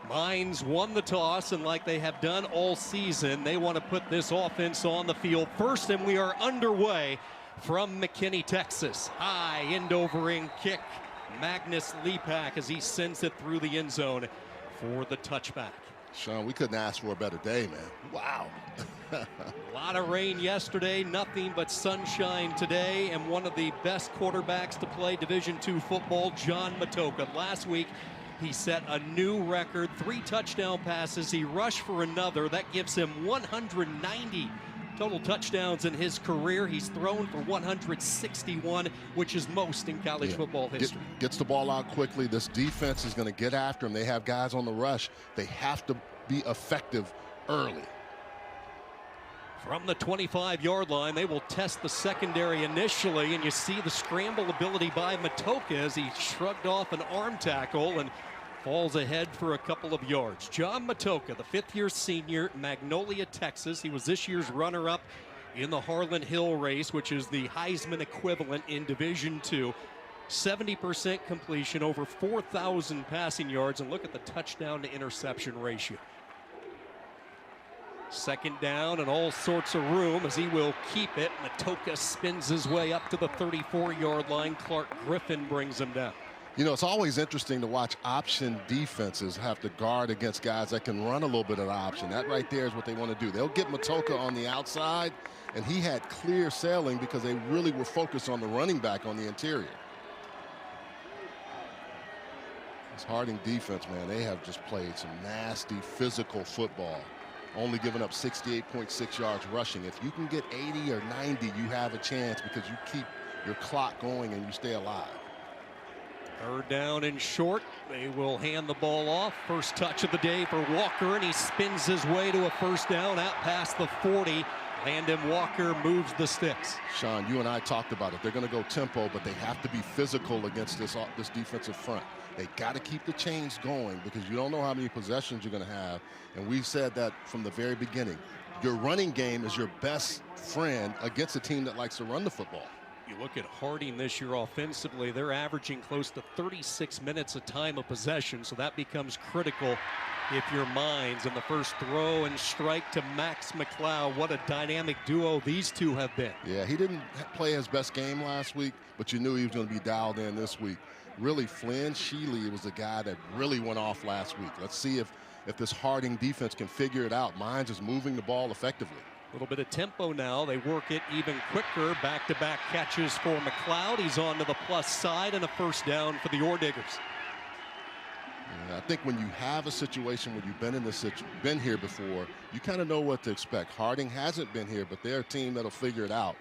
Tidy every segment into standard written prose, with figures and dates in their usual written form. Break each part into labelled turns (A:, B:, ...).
A: Mines won the toss, and like they have done all season, they want to put this offense on the field first, and we are underway from McKinney, Texas. High end-over-end kick. Magnus Lepak as he sends it through the end zone for the touchback.
B: Sean, we couldn't ask for a better day, man. Wow.
A: A lot of rain yesterday, nothing but sunshine today, and one of the best quarterbacks to play Division II football, John Matocha. Last week, he set a new record, 3 touchdown passes. He rushed for another. That gives him 190 total touchdowns in his career. He's thrown for 161, which is most in college football history.
B: Gets the ball out quickly. This defense is going to get after him. They have guys on the rush. They have to be effective early.
A: From the 25-yard line, they will test the secondary initially, and you see the scramble ability by Matocha as he shrugged off an arm tackle and falls ahead for a couple of yards. John Matocha, the 5th-year senior, Magnolia, Texas. He was this year's runner-up in the Harlan Hill race, which is the Heisman equivalent in Division II. 70% completion, over 4,000 passing yards, and look at the touchdown-to-interception ratio. Second down and all sorts of room as he will keep it. Matocha spins his way up to the 34-yard line. Clark Griffin brings him down.
B: You know, it's always interesting to watch option defenses have to guard against guys that can run a little bit of the option. That right there is what they want to do. They'll get Matocha on the outside, and he had clear sailing because they really were focused on the running back on the interior. This Harding defense, man, they have just played some nasty physical football. Only giving up 68.6 yards rushing. If you can get 80 or 90, you have a chance because you keep your clock going and you stay alive.
A: Third down and short. They will hand the ball off. First touch of the day for Walker, and he spins his way to a first down out past the 40. Landon Walker moves the sticks.
B: Sean, you and I talked about it. They're going to go tempo, but they have to be physical against this defensive front. They got to keep the chains going because you don't know how many possessions you're going to have. And we said that from the very beginning. Your running game is your best friend against a team that likes to run the football.
A: You look at Harding this year offensively, they're averaging close to 36 minutes of time of possession, so that becomes critical if you're Mines. And the first throw and strike to Max McLeod. What a dynamic duo these two have been.
B: Yeah, he didn't play his best game last week, but you knew he was going to be dialed in this week. Really, Flynn Sheely was the guy that really went off last week. Let's see if this Harding defense can figure it out. Mines is moving the ball effectively.
A: A little bit of tempo now. They work it even quicker. Back-to-back catches for McLeod. He's on to the plus side and a first down for the Orediggers.
B: Yeah, I think when you have a situation where you've been here before, you kind of know what to expect. Harding hasn't been here, but they're a team that'll figure it out.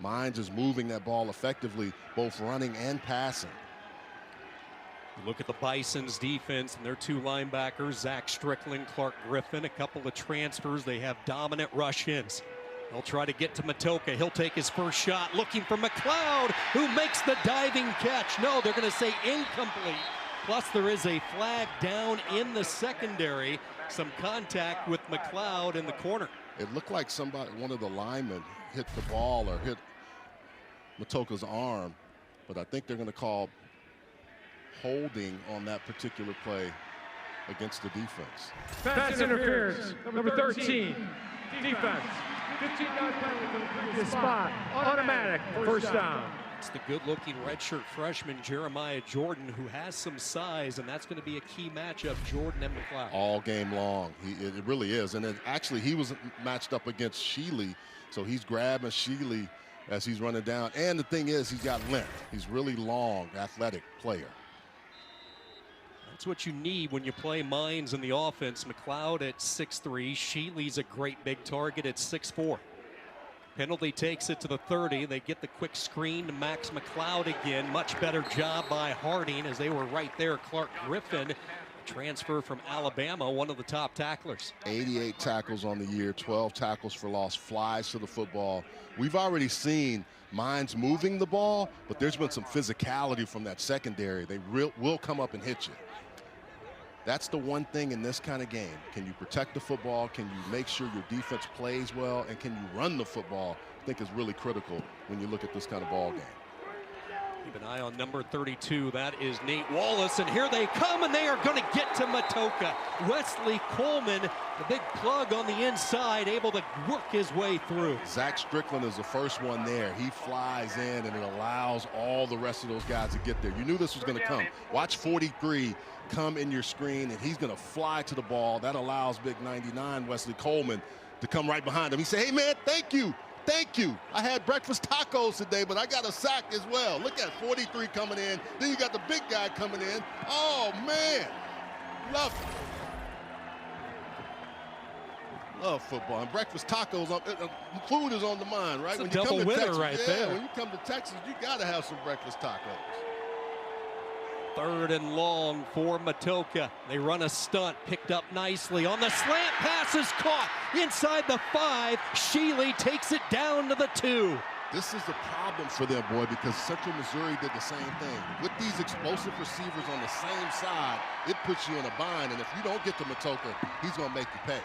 B: Mines is moving that ball effectively, both running and passing.
A: You look at the Bison's defense and their 2 linebackers, Zach Strickland, Clark Griffin, a couple of transfers. They have dominant rush-ins. They'll try to get to Matocha. He'll take his first shot, looking for McLeod, who makes the diving catch. No, they're going to say incomplete. Plus, there is a flag down in the secondary. Some contact with McLeod in the corner.
B: It looked like one of the linemen hit the ball or hit Matocha's arm, but I think they're going to call holding on that particular play against the defense.
C: Pass interference, number 13, defense. 15-yard penalty for the previous spot, automatic, first down.
A: It's the good-looking redshirt freshman Jeremiah Jordan, who has some size, and that's going to be a key matchup, Jordan and McLeod.
B: All game long, it really is. And actually, he was matched up against Sheely, so he's grabbing Sheely as he's running down. And the thing is, he's got length. He's really long, athletic player.
A: That's what you need when you play Mines in the offense. McLeod at 6'3". Sheely's a great big target at 6'4". Penalty takes it to the 30. They get the quick screen to Max McLeod again. Much better job by Harding as they were right there. Clark Griffin, transfer from Alabama, one of the top tacklers.
B: 88 tackles on the year, 12 tackles for loss, flies to the football. We've already seen Mines moving the ball, but there's been some physicality from that secondary. They will come up and hit you. That's the one thing in this kind of game. Can you protect the football? Can you make sure your defense plays well? And can you run the football? I think is really critical when you look at this kind of ball game.
A: Keep an eye on number 32. That is Nate Wallace. And here they come, and they are going to get to Matoka. Wesley Coleman, the big plug on the inside, able to work his way through.
B: Zach Strickland is the first one there. He flies in, and it allows all the rest of those guys to get there. You knew this was going to come. Watch 43 come in your screen, and he's going to fly to the ball. That allows big 99 Wesley Coleman to come right behind him. He said, hey, man, thank you. Thank you. I had breakfast tacos today, but I got a sack as well. Look at 43 coming in. Then you got the big guy coming in. Oh, man. Love it. Love football. And breakfast tacos, food is on the mind, right?
A: It's a double winner
B: Texas,
A: right there.
B: When you come to Texas, you got to have some breakfast tacos.
A: 3rd and long for Matoka. They run a stunt, picked up nicely on the slant pass, is caught inside the 5. Shealy takes it down to the 2.
B: This is the problem for them, boy, because Central Missouri did the same thing. With these explosive receivers on the same side, it puts you in a bind, and if you don't get to Matoka, he's going to make you pay.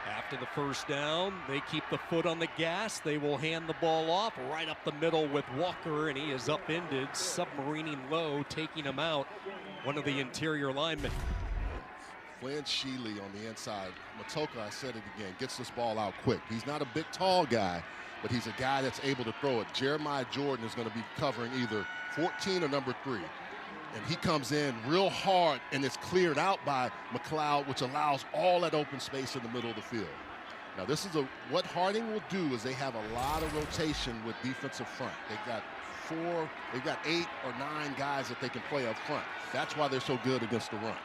A: After the first down, they keep the foot on the gas. They will hand the ball off right up the middle with Walker, and he is upended, submarining low, taking him out. One of the interior linemen.
B: Flynn Shealy on the inside. Matoka, I said it again, gets this ball out quick. He's not a big, tall guy, but he's a guy that's able to throw it. Jeremiah Jordan is going to be covering either 14 or number 3. And he comes in real hard, and it's cleared out by McLeod, which allows all that open space in the middle of the field. Now, this is what Harding will do is they have a lot of rotation with defensive front. They've got 8 or 9 guys that they can play up front. That's why they're so good against the run.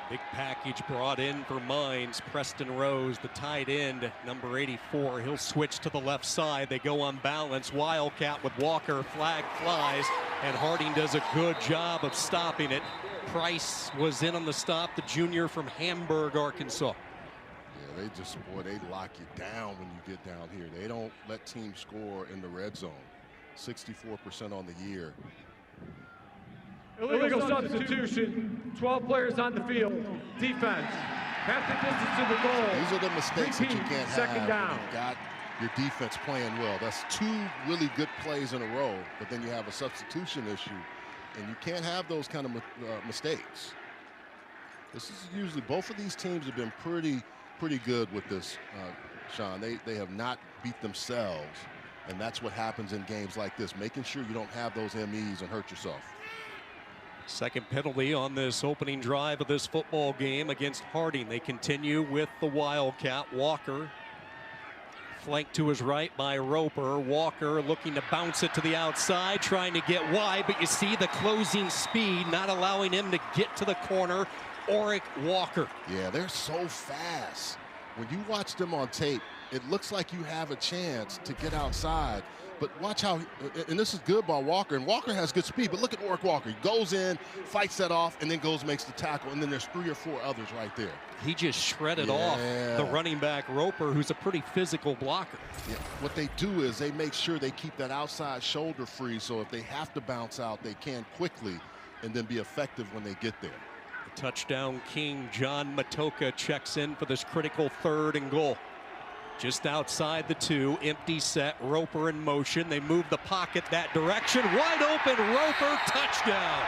A: Big package brought in for Mines. Preston Rose, the tight end, number 84. He'll switch to the left side. They go on balance. Wildcat with Walker. Flag flies, and Harding does a good job of stopping it. Price was in on the stop, the junior from Hamburg, Arkansas.
B: Yeah, they lock you down when you get down here. They don't let teams score in the red zone. 64% on the year.
C: Illegal substitution, 12 players on the field. Defense, half the distance to the goal.
B: These are the mistakes that you can't have.
C: Second down.
B: You've got your defense playing well. That's 2 really good plays in a row, but then you have a substitution issue, and you can't have those kind of mistakes. This is usually, both of these teams have been pretty good with this, Sean. They have not beat themselves, and that's what happens in games like this, making sure you don't have those MEs and hurt yourself.
A: Second penalty on this opening drive of this football game against Harding. They continue with the Wildcat. Walker flanked to his right by Roper. Walker looking to bounce it to the outside, trying to get wide, but you see the closing speed not allowing him to get to the corner. Oric Walker.
B: Yeah, they're so fast. When you watch them on tape, it looks like you have a chance to get outside. But watch how, and this is good by Walker, and Walker has good speed, but look at Oric Walker. He goes in, fights that off, and then makes the tackle, and then there's 3 or 4 others right there.
A: He just shredded off the running back Roper, who's a pretty physical blocker.
B: Yeah. What they do is they make sure they keep that outside shoulder free, so if they have to bounce out, they can quickly and then be effective when they get there.
A: The touchdown king John Matoka checks in for this critical 3rd and goal. Just outside the 2, empty set, Roper in motion. They move the pocket that direction. Wide open, Roper, touchdown.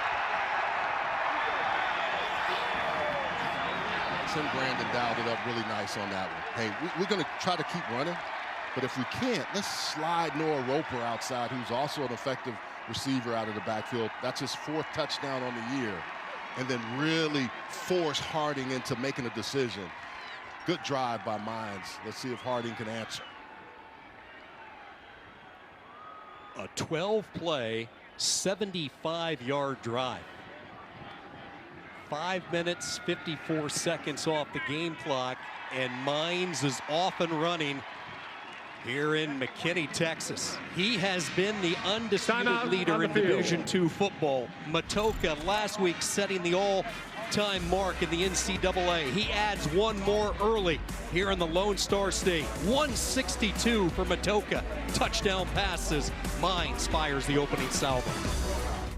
B: Tim Brandon dialed it up really nice on that one. Hey, we're going to try to keep running, but if we can't, let's slide Noah Roper outside, who's also an effective receiver out of the backfield. That's his 4th touchdown on the year. And then really force Harding into making a decision. Good drive by Mines. Let's see if Harding can answer.
A: A 12-play, 75-yard drive. 5 minutes, 54 seconds off the game clock, and Mines is off and running here in McKinney, Texas. He has been the undisputed leader in Division II football. Matoka last week setting the all-time mark in the NCAA. He adds 1 more early here in the Lone Star State. 162 for Matoka. Touchdown passes. Mines fires the opening salvo.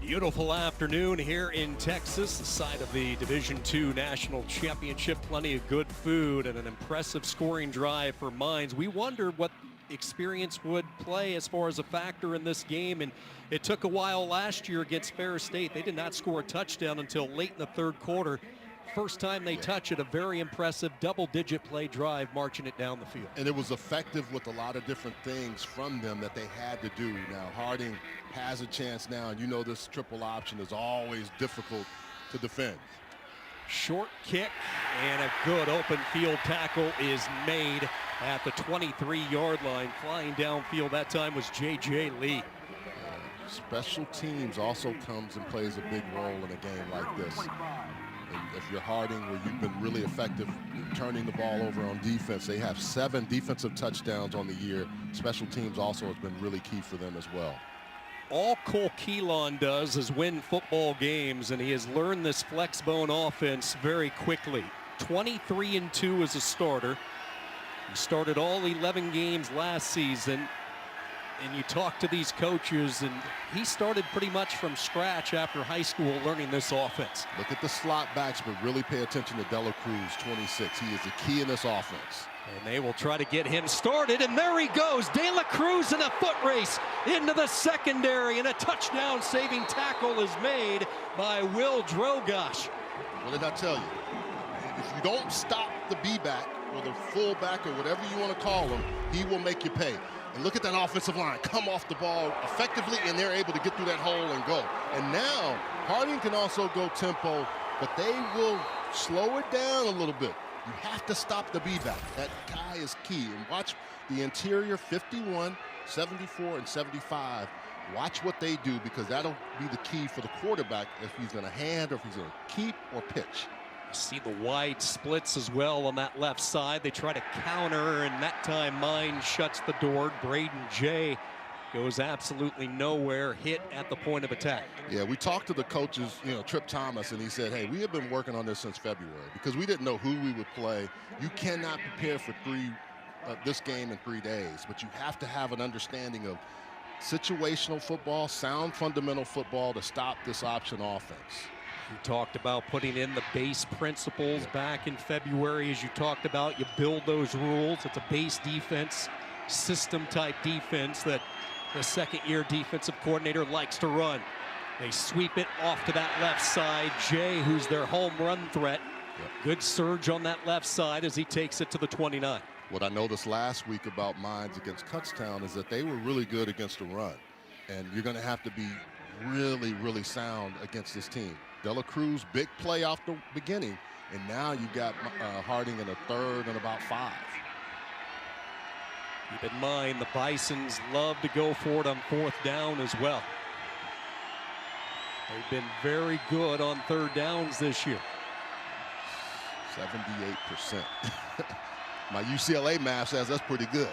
A: Beautiful afternoon here in Texas, the site of the Division II National Championship. Plenty of good food and an impressive scoring drive for Mines. We wondered what experience would play as far as a factor in this game. And it took a while last year against Ferris State. They did not score a touchdown until late in the third quarter. First time they touch it, a very impressive double-digit play drive, marching it down the field.
B: And it was effective with a lot of different things from them that they had to do. Now, Harding has a chance now, and you know this triple option is always difficult to defend.
A: Short kick, and a good open field tackle is made at the 23-yard line. Flying downfield that time was J.J. Lee.
B: Special teams also comes and plays a big role in a game like this. And if you're Harding, where you've been really effective turning the ball over on defense, they have 7 defensive touchdowns on the year. Special teams also has been really key for them as well.
A: All Cole Keelan does is win football games, and he has learned this flex bone offense very quickly. 23-2 as a starter. He started all 11 games last season. And you talk to these coaches, and he started pretty much from scratch after high school learning this offense.
B: Look at the slot backs, but really pay attention to Dela Cruz, 26. He is the key in this offense.
A: And they will try to get him started, and there he goes. De La Cruz in a foot race into the secondary, and a touchdown-saving tackle is made by Will Drogosh.
B: What did I tell you? If you don't stop the B-back or the fullback or whatever you want to call him, he will make you pay. And look at that offensive line come off the ball effectively, and they're able to get through that hole and go. And now Harding can also go tempo, but they will slow it down a little bit. You have to stop the B-back. That guy is key. And watch the interior 51, 74, and 75. Watch what they do, because that'll be the key for the quarterback if he's going to hand or if he's going to keep or pitch.
A: You see the wide splits as well on that left side. They try to counter, and that time Mine shuts the door. Braden Jay goes absolutely nowhere, hit at the point of attack.
B: Yeah, we talked to the coaches, Trip Thomas, and he said, hey, we have been working on this since February because we didn't know who we would play. You cannot prepare for this game in 3 days, but you have to have an understanding of situational football, sound fundamental football to stop this option offense.
A: You talked about putting in the base principles back in February. As you talked about, you build those rules. It's a base defense, system-type defense that the second-year defensive coordinator likes to run. They sweep it off to that left side. Jay, who's their home run threat. Good surge on that left side as he takes it to the 29.
B: What I noticed last week about Mines against Kutztown is that they were really good against the run. And you're going to have to be really, really sound against this team. Dela Cruz, big play off the beginning, and now you got Harding in a third and about 5.
A: Keep in mind, the Bisons love to go for it on 4th down as well. They've been very good on 3rd downs this year.
B: 78%. My UCLA math says that's pretty good.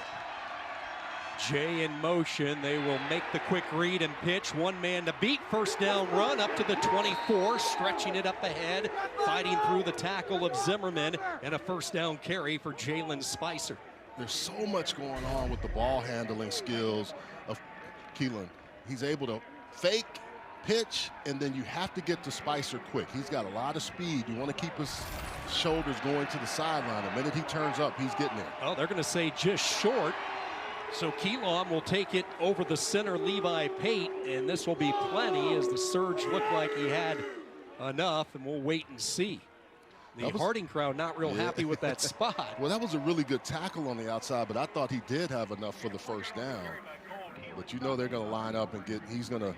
A: Jay in motion. They will make the quick read and pitch. One man to beat. First down run up to the 24, stretching it up ahead, fighting through the tackle of Zimmerman, and a first down carry for Jalen Spicer.
B: There's so much going on with the ball handling skills of Keelan. He's able to fake, pitch, and then you have to get to Spicer quick. He's got a lot of speed. You want to keep his shoulders going to the sideline. The minute he turns up, he's getting there.
A: Oh, they're going to say just short. So Keelan will take it over the center, Levi Pate, and this will be plenty as the surge looked like he had enough, and we'll wait and see. The Harding crowd not real happy with that spot.
B: Well, that was a really good tackle on the outside, but I thought he did have enough for the first down. But you know they're going to line up and he's going to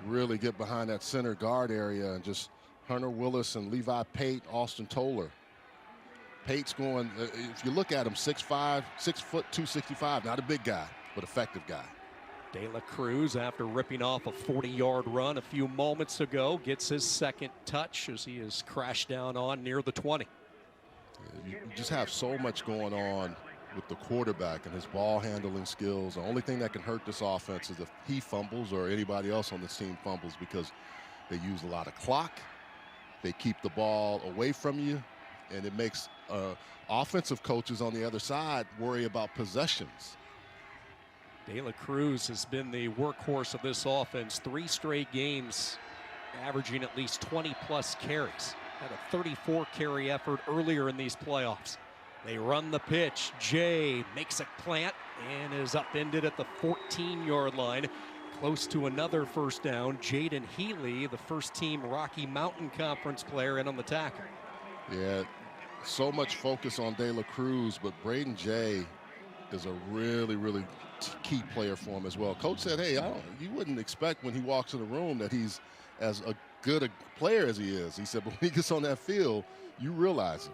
B: really get behind that center guard area, and just Hunter Willis and Levi Pate, Austin Toller. Pate's going, if you look at him, 6'5", 6 foot 265, not a big guy, but effective guy.
A: De La Cruz, after ripping off a 40-yard run a few moments ago, gets his second touch as he is crashed down on near the 20.
B: Yeah, you just have so much going on with the quarterback and his ball handling skills. The only thing that can hurt this offense is if he fumbles or anybody else on this team fumbles, because they use a lot of clock. They keep the ball away from you, and it makes offensive coaches on the other side worry about possessions.
A: De La Cruz has been the workhorse of this offense. 3 straight games averaging at least 20-plus carries. Had a 34-carry effort earlier in these playoffs. They run the pitch. Jay makes a plant and is upended at the 14-yard line. Close to another first down. Jaden Healy, the first-team Rocky Mountain Conference player, in on the tackle.
B: Yeah, so much focus on De La Cruz, but Braden Jay is a really key player for him as well. Coach said, hey, you wouldn't expect when he walks in the room that he's as good a player as he is. He said, but when he gets on that field, you realize it.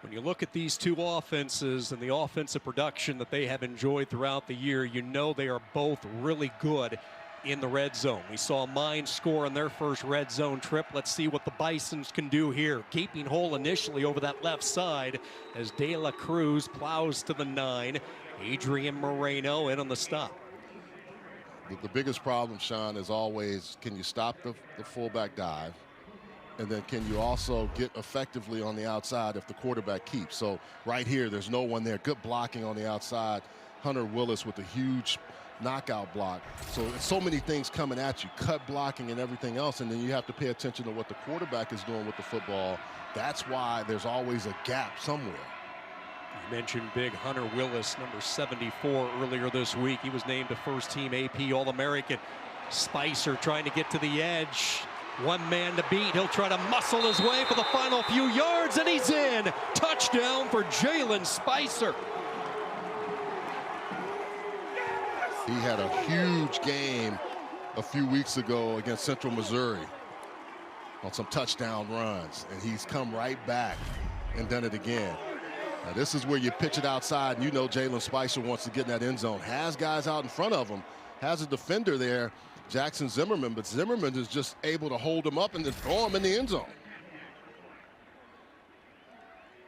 A: When you look at these two offenses and the offensive production that they have enjoyed throughout the year, you know they are both really good in the red zone. We saw Mines score on their first red zone trip. Let's see what the Bisons can do here. Gaping hole initially over that left side as De La Cruz plows to the 9. Adrian Moreno in on the stop.
B: The biggest problem, Sean, is always, can you stop the fullback dive? And then can you also get effectively on the outside if the quarterback keeps? So right here, there's no one there. Good blocking on the outside. Hunter Willis with a huge knockout block. So it's so many things coming at you, cut blocking and everything else, and then you have to pay attention to what the quarterback is doing with the football. That's why there's always a gap somewhere.
A: You mentioned big Hunter Willis, number 74, earlier this week. He was named a first-team AP All-American. Spicer trying to get to the edge. One man to beat. He'll try to muscle his way for the final few yards, and he's in. Touchdown for Jalen Spicer.
B: He had a huge game a few weeks ago against Central Missouri on some touchdown runs, and he's come right back and done it again. Now, this is where you pitch it outside, and you know Jalen Spicer wants to get in that end zone. Has guys out in front of him, has a defender there, Jackson Zimmerman, but Zimmerman is just able to hold him up and then throw him in the end zone.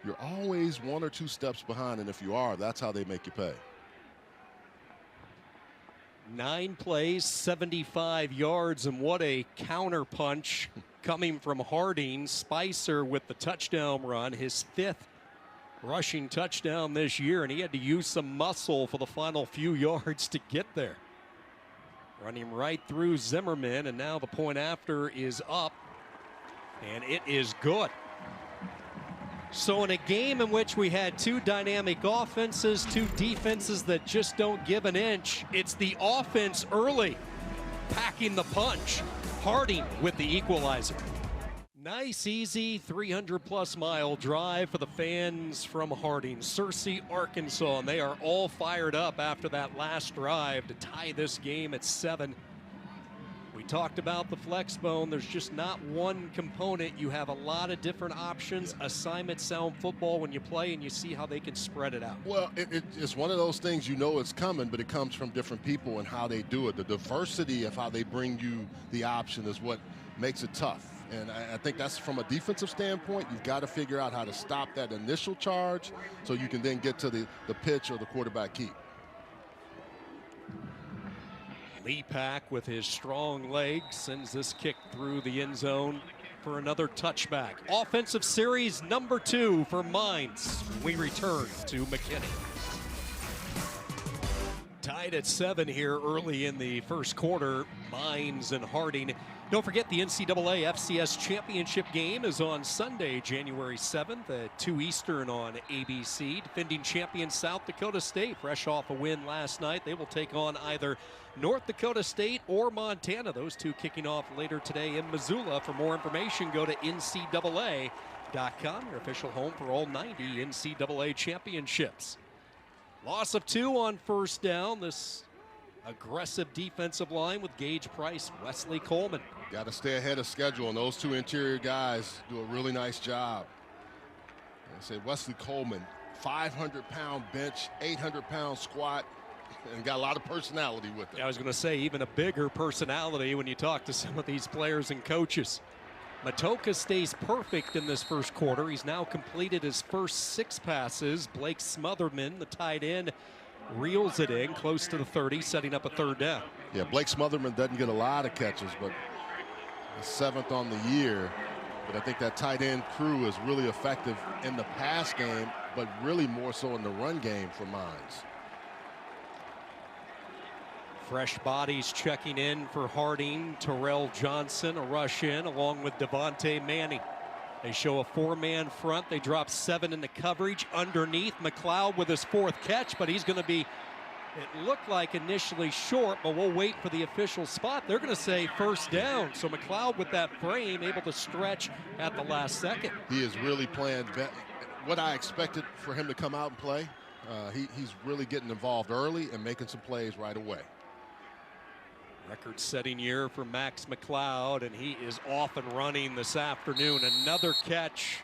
B: You're always 1 or 2 steps behind, and if you are, that's how they make you pay.
A: 9 plays, 75 yards, and what a counter punch coming from Harding. Spicer with the touchdown run, his 5th rushing touchdown this year, and he had to use some muscle for the final few yards to get there. Running right through Zimmerman, and now the point after is up, and it is good. So in a game in which we had 2 dynamic offenses, 2 defenses that just don't give an inch, it's the offense early packing the punch. Harding with the equalizer. Nice, easy 300-plus mile drive for the fans from Harding, Searcy, Arkansas, and they are all fired up after that last drive to tie this game at 7. We talked about the flex bone. There's just not one component. You have a lot of different options. Assignment sound football when you play, and you see how they can spread it out.
B: Well, it's one of those things, you know it's coming, but it comes from different people and how they do it. The diversity of how they bring you the option is what makes it tough. And I think that's from a defensive standpoint. You've got to figure out how to stop that initial charge so you can then get to the pitch or the quarterback keep.
A: Lee Pack with his strong legs sends this kick through the end zone for another touchback. Offensive series number 2 for Mines. We return to McKinney. Tied at 7 here early in the first quarter, Mines and Harding. Don't forget the NCAA FCS Championship game is on Sunday, January 7th at 2 Eastern on ABC. Defending champion South Dakota State, fresh off a win last night. They will take on either North Dakota State or Montana. Those two kicking off later today in Missoula. For more information, go to NCAA.com, your official home for all 90 NCAA championships. Loss of 2 on first down. This aggressive defensive line with Gage Price, Wesley Coleman.
B: Got to stay ahead of schedule, and those 2 interior guys do a really nice job. I say Wesley Coleman, 500-pound bench, 800-pound squat, and got a lot of personality with it.
A: I was going to say, even a bigger personality when you talk to some of these players and coaches. Matoka stays perfect in this first quarter. He's now completed his first 6 passes. Blake Smotherman, the tight end, reels it in close to the 30, setting up a 3rd down.
B: Yeah, Blake Smotherman doesn't get a lot of catches, but the 7th on the year. But I think that tight end crew is really effective in the pass game, but really more so in the run game for Mines.
A: Fresh bodies checking in for Harding. Terrell Johnson, a rush in, along with Devontae Manning. They show a 4-man front. They drop 7 into coverage underneath. McLeod with his 4th catch, but he's going to be, it looked like initially short, but we'll wait for the official spot. They're going to say first down. So McLeod with that frame able to stretch at the last second.
B: He is really playing what I expected for him to come out and play. He's really getting involved early and making some plays right away.
A: Record-setting year for Max McLeod, and he is off and running this afternoon. Another catch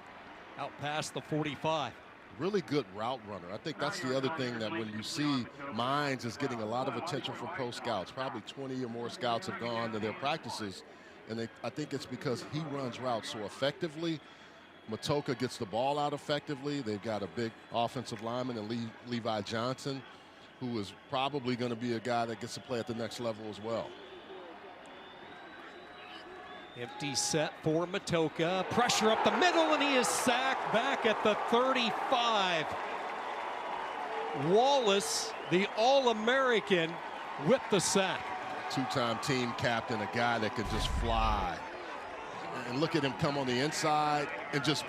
A: out past the 45.
B: Really good route runner. I think that's the other thing that when you see Mines is getting a lot of attention from pro scouts. Probably 20 or more scouts have gone to their practices, and I think it's because he runs routes so effectively. Matoka gets the ball out effectively. They've got a big offensive lineman in Levi Johnson, who is probably going to be a guy that gets to play at the next level as well.
A: Empty set for Matoka. Pressure up the middle, and he is sacked back at the 35. Wallace, the All-American, with the sack.
B: Two-time team captain, a guy that can just fly. And look at him come on the inside, and just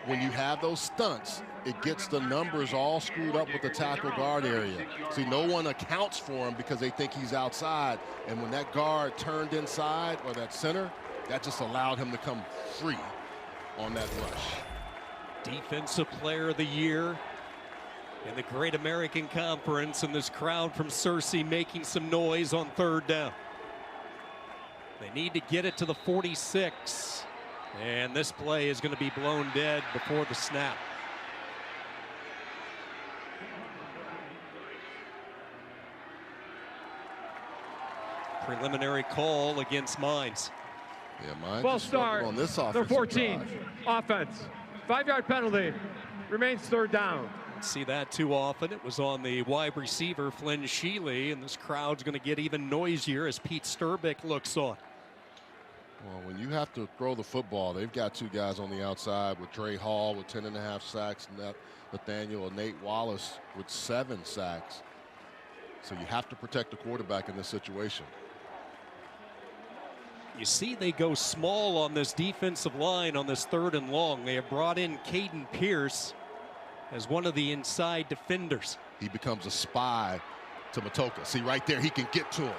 B: when you have those stunts, it gets the numbers all screwed up with the tackle guard area. See, no one accounts for him because they think he's outside. And when that guard turned inside, or that center, that just allowed him to come free on that rush.
A: Defensive Player of the Year in the Great American Conference, and this crowd from Searcy making some noise on 3rd down. They need to get it to the 46, and this play is going to be blown dead before the snap. Preliminary call against Mines.
B: Yeah, Mines
C: Ball start
B: on this
C: the 14, drive. Offense, 5-yard penalty, remains 3rd down.
A: See that too often. It was on the wide receiver, Flynn Sheely, and this crowd's going to get even noisier as Pete Sturbick looks on.
B: Well, when you have to throw the football, they've got 2 guys on the outside with Dre Hall with 10.5 sacks, and Nathaniel and Nate Wallace with 7 sacks. So you have to protect the quarterback in this situation.
A: You see they go small on this defensive line on this 3rd and long. They have brought in Caden Pierce as one of the inside defenders.
B: He becomes a spy to Matoka. See right there, he can get to him.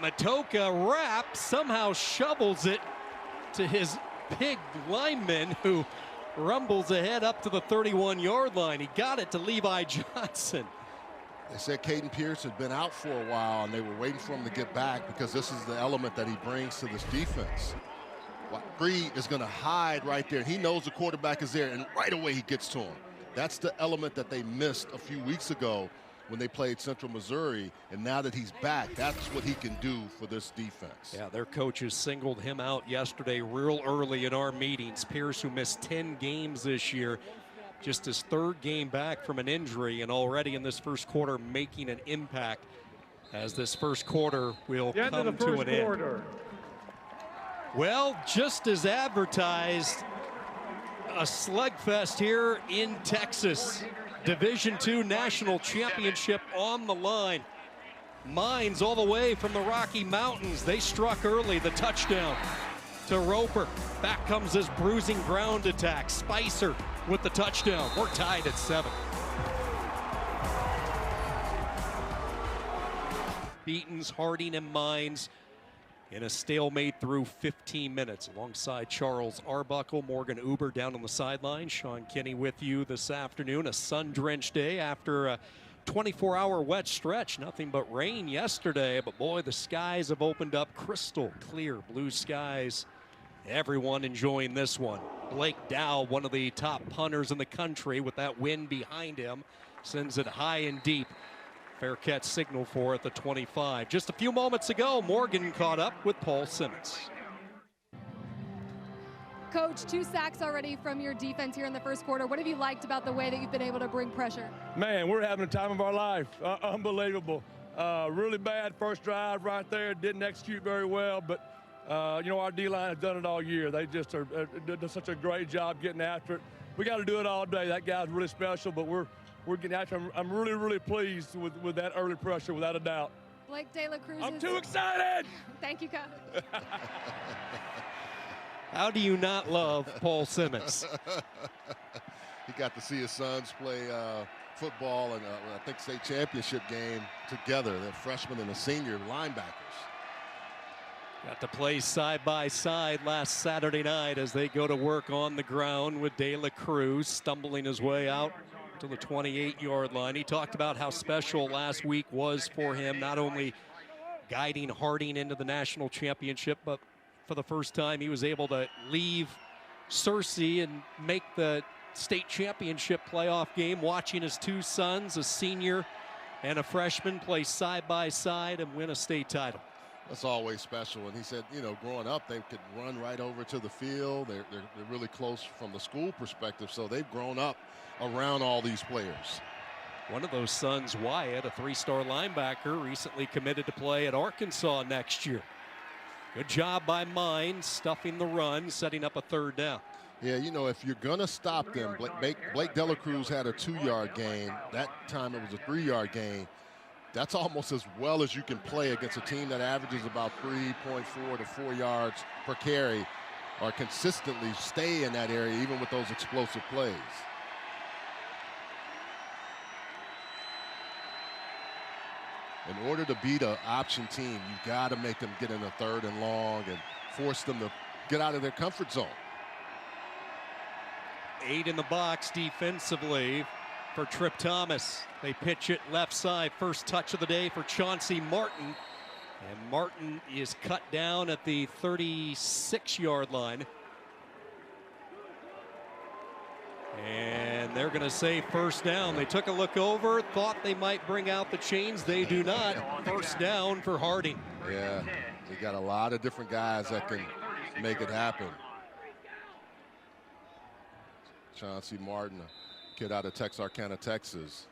A: Matoka wraps, somehow shovels it to his big lineman who rumbles ahead up to the 31-yard line. He got it to Levi Johnson.
B: They said Caden Pierce had been out for a while, and they were waiting for him to get back because this is the element that he brings to this defense. Reed is going to hide right there. He knows the quarterback is there, and right away he gets to him. That's the element that they missed a few weeks ago when they played Central Missouri, and now that he's back, that's what he can do for this defense.
A: Yeah, their coaches singled him out yesterday real early in our meetings. Pierce, who missed 10 games this year, just his 3rd game back from an injury, and already in this first quarter making an impact as this first quarter will come to an end. Well, just as advertised, a slugfest here in Texas. Division II National Championship on the line. Mines all the way from the Rocky Mountains. They struck early, the touchdown to Roper. Back comes this bruising ground attack. Spicer with the touchdown. We're tied at 7. Beatons, Harding, and Mines in a stalemate through 15 minutes alongside Charles Arbuckle, Morgan Uber down on the sideline. Sean Kinney with you this afternoon. A sun-drenched day after a 24-hour wet stretch. Nothing but rain yesterday, but boy, the skies have opened up. Crystal clear blue skies. Everyone enjoying this one. Blake Dow, one of the top punters in the country, with that wind behind him, sends it high and deep. Fair catch signal for at the 25. Just a few moments ago, Morgan caught up with Paul Simmons.
D: Coach, 2 sacks already from your defense here in the first quarter. What have you liked about the way that you've been able to bring pressure?
E: Man, we're having the time of our life. Unbelievable. Really bad first drive right there. Didn't execute very well, but you know, our D-line has done it all year. They just did such a great job getting after it. We got to do it all day. That guy's really special, but we're getting after him. I'm really, really pleased with that early pressure, without a doubt.
D: Blake De La Cruz.
E: I'm too excited!
D: Thank you, Coach.
A: How do you not love Paul Simmons?
B: He got to see his sons play football and I think state championship game together. They're freshmen and a senior linebackers.
A: Got to play side by side last Saturday night as they go to work on the ground with De La Cruz stumbling his way out to the 28-yard line. He talked about how special last week was for him, not only guiding Harding into the national championship, but for the first time he was able to leave Searcy and make the state championship playoff game, watching his two sons, a senior and a freshman, play side by side and win a state title.
B: That's always special. And he said, you know, growing up, they could run right over to the field. They're really close from the school perspective, so they've grown up around all these players.
A: One of those sons, Wyatt, a three-star linebacker, recently committed to play at Arkansas next year. Good job by Mines, stuffing the run, setting up a third down.
B: Yeah, you know, if you're going to stop them, Blake De La Cruz had a 2-yard gain. That time it was a 3-yard gain. That's almost as well as you can play against a team that averages about 3.4 to 4 yards per carry, or consistently stay in that area even with those explosive plays. In order to beat an option team, you got to make them get in a 3rd and long and force them to get out of their comfort zone.
A: 8 in the box defensively for Trip Thomas. They pitch it left side. First touch of the day for Chauncey Martin. And Martin is cut down at the 36-yard line. And they're going to say first down. They took a look over, thought they might bring out the chains. They do not. First down for Harding.
B: Yeah, they got a lot of different guys that can make it happen. Chauncey Martin, a kid out of Texarkana, Texas.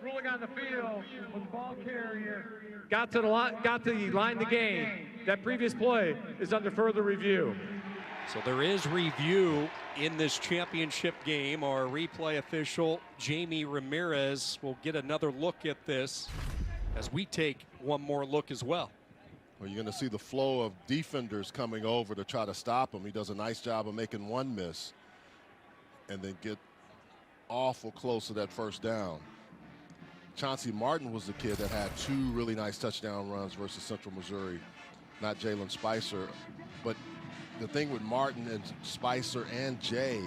C: Ruling on the field with the ball carrier. Got to the line the game. That previous play is under further review.
A: So there is review in this championship game. Our replay official, Jamie Ramirez, will get another look at this as we take one more look as well.
B: Well, you're going to see the flow of defenders coming over to try to stop him. He does a nice job of making one miss and then get awful close to that first down. Chauncey Martin was the kid that had 2 really nice touchdown runs versus Central Missouri, not Jalen Spicer. But the thing with Martin and Spicer and Jay,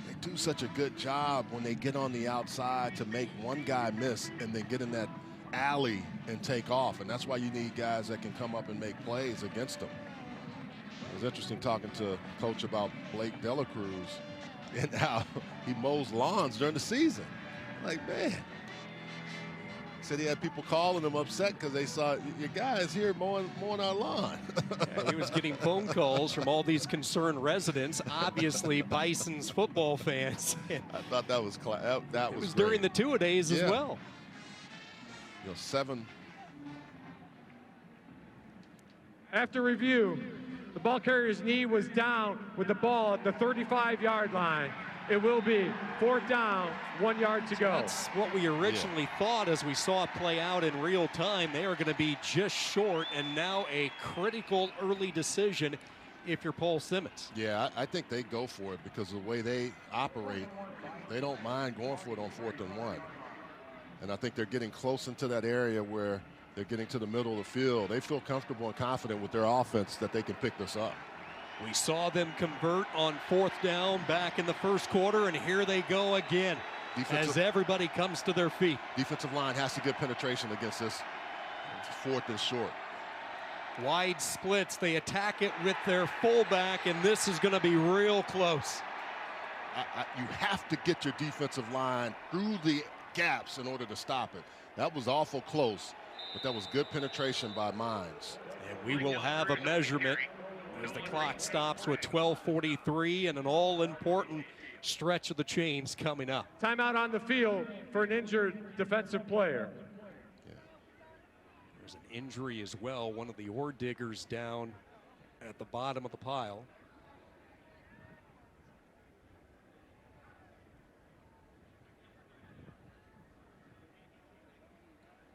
B: they do such a good job when they get on the outside to make one guy miss and then get in that alley and take off. And that's why you need guys that can come up and make plays against them. It was interesting talking to Coach about Blake De La Cruz and how he mows lawns during the season. Like, man. Said he had people calling him upset because they saw your guys here mowing our lawn.
A: Yeah, he was getting phone calls from all these concerned residents, obviously Bison's football fans.
B: I thought that was that was
A: during the two-a-days as well.
B: You know, 7.
C: After review, the ball carrier's knee was down with the ball at the 35-yard line. It will be 4th down, 1 yard to go.
A: That's what we originally thought as we saw it play out in real time. They are going to be just short, and now a critical early decision if you're Paul Simmons.
B: Yeah, I think they go for it because of the way they operate. They don't mind going for it on 4th and 1. And I think they're getting close into that area where they're getting to the middle of the field. They feel comfortable and confident with their offense that they can pick this up.
A: We saw them convert on 4th down back in the first quarter, and here they go again as everybody comes to their feet.
B: Defensive line has to get penetration against this 4th and short.
A: Wide splits. They attack it with their fullback, and this is going to be real close.
B: You have to get your defensive line through the gaps in order to stop it. That was awful close, but that was good penetration by Mines.
A: And we will have a measurement as the clock stops with 12:43 and an all-important stretch of the chains coming up.
C: Timeout on the field for an injured defensive player.
A: Yeah. There's an injury as well. One of the ore diggers down at the bottom of the pile.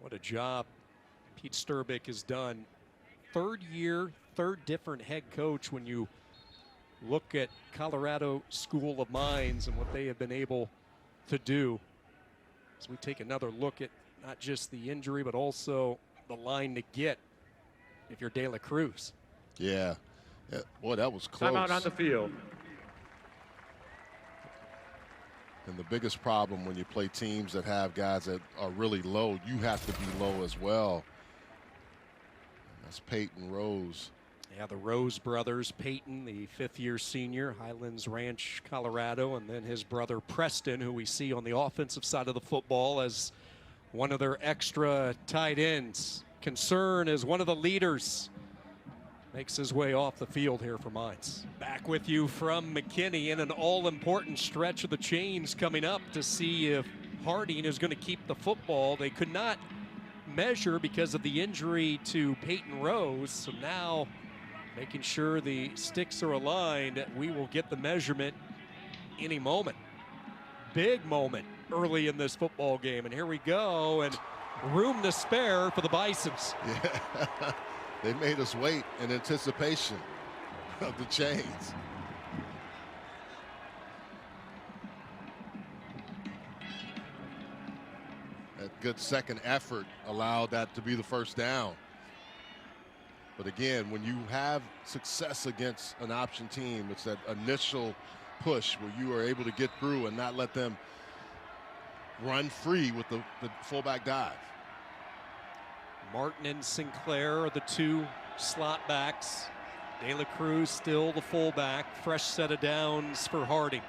A: What a job Pete Sturbick has done. 3rd year, third different head coach when you look at Colorado School of Mines and what they have been able to do. As we take another look at not just the injury, but also the line to get if you're De La Cruz.
B: Yeah. Boy, that was close.
C: Timeout on the field.
B: And the biggest problem when you play teams that have guys that are really low, you have to be low as well. That's Peyton Rose.
A: Yeah, the Rose brothers, Peyton, the fifth-year senior, Highlands Ranch, Colorado, and then his brother Preston, who we see on the offensive side of the football as one of their extra tight ends. Concern as one of the leaders makes his way off the field here for Mines. Back with you from McKinney in an all-important stretch of the chains coming up to see if Harding is going to keep the football. They could not measure because of the injury to Peyton Rose, so now making sure the sticks are aligned. We will get the measurement any moment. Big moment early in this football game, and here we go, and room to spare for the Bisons.
B: Yeah, they made us wait in anticipation of the chains. That good second effort allowed that to be the first down. But again, when you have success against an option team, it's that initial push where you are able to get through and not let them run free with the fullback dive.
A: Martin and Sinclair are the two slot backs. De La Cruz still the fullback. Fresh set of downs for Harding.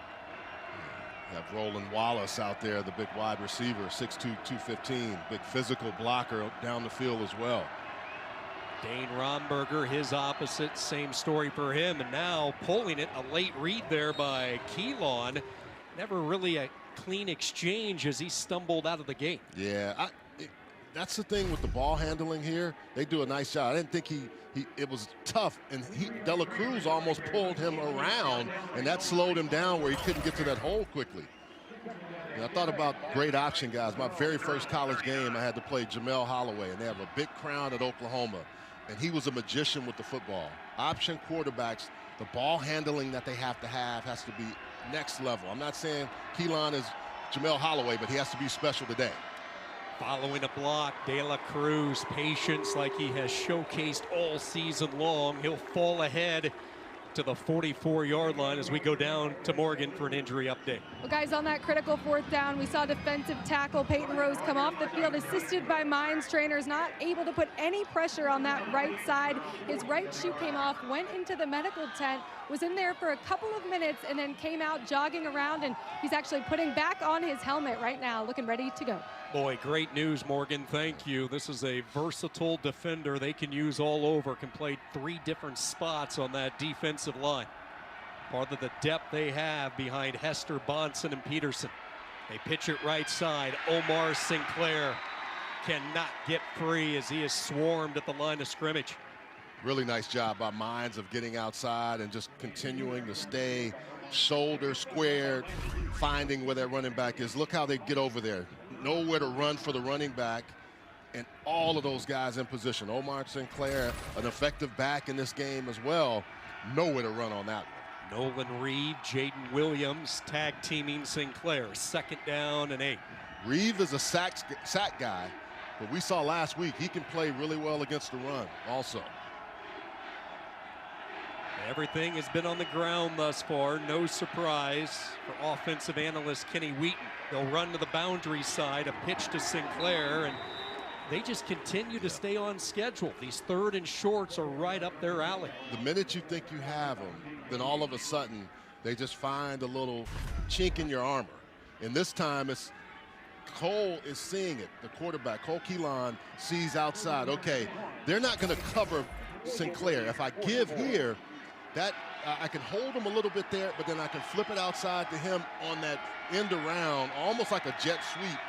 B: You have Roland Wallace out there, the big wide receiver, 6'2", 215, big physical blocker down the field as well.
A: Dane Romberger, his opposite, same story for him, and now pulling it, a late read there by Keelan. Never really a clean exchange as he stumbled out of the gate.
B: Yeah, that's the thing with the ball handling here. They do a nice job. I didn't think it was tough, and De La Cruz almost pulled him around, and that slowed him down where he couldn't get to that hole quickly. And I thought about great option guys. My very first college game, I had to play Jamel Holloway, and they have a big crown at Oklahoma, and he was a magician with the football. Option quarterbacks, the ball handling that they have to have has to be next level. I'm not saying Keelan is Jamel Holloway, but he has to be special today.
A: Following a block, De La Cruz, patience like he has showcased all season long. He'll fall ahead to the 44-yard line as we go down to Morgan for an injury update.
D: Well, guys, on that critical fourth down, we saw defensive tackle Peyton Rose come off the field, assisted by Mines trainers, not able to put any pressure on that right side. His right shoe came off, went into the medical tent, was in there for a couple of minutes, and then came out jogging around, and he's actually putting back on his helmet right now, looking ready to go.
A: Boy, great news, Morgan. Thank you. This is a versatile defender they can use all over, can play 3 different spots on that defensive line. Part of the depth they have behind Hester, Bonson, and Peterson. They pitch it right side. Omar Sinclair cannot get free as he is swarmed at the line of scrimmage.
B: Really nice job by Mines of getting outside and just continuing to stay shoulder squared, finding where that running back is. Look how they get over there. Nowhere to run for the running back, and all of those guys in position. Omar Sinclair, an effective back in this game as well. Nowhere to run on that one.
A: Nolan Reed, Jaden Williams tag teaming Sinclair. 2nd down and 8.
B: Reeve is a sack guy, but we saw last week he can play really well against the run also.
A: Everything has been on the ground thus far. No surprise for offensive analyst Kenny Wheaton. They'll run to the boundary side, a pitch to Sinclair, and they just continue to stay on schedule. These 3rd and shorts are right up their alley.
B: The minute you think you have them, then all of a sudden they just find a little chink in your armor. And this time it's Cole is seeing it. The quarterback, Cole Keelan, sees outside. Okay, they're not going to cover Sinclair. If I give here, that I can hold him a little bit there, but then I can flip it outside to him on that end around, almost like a jet sweep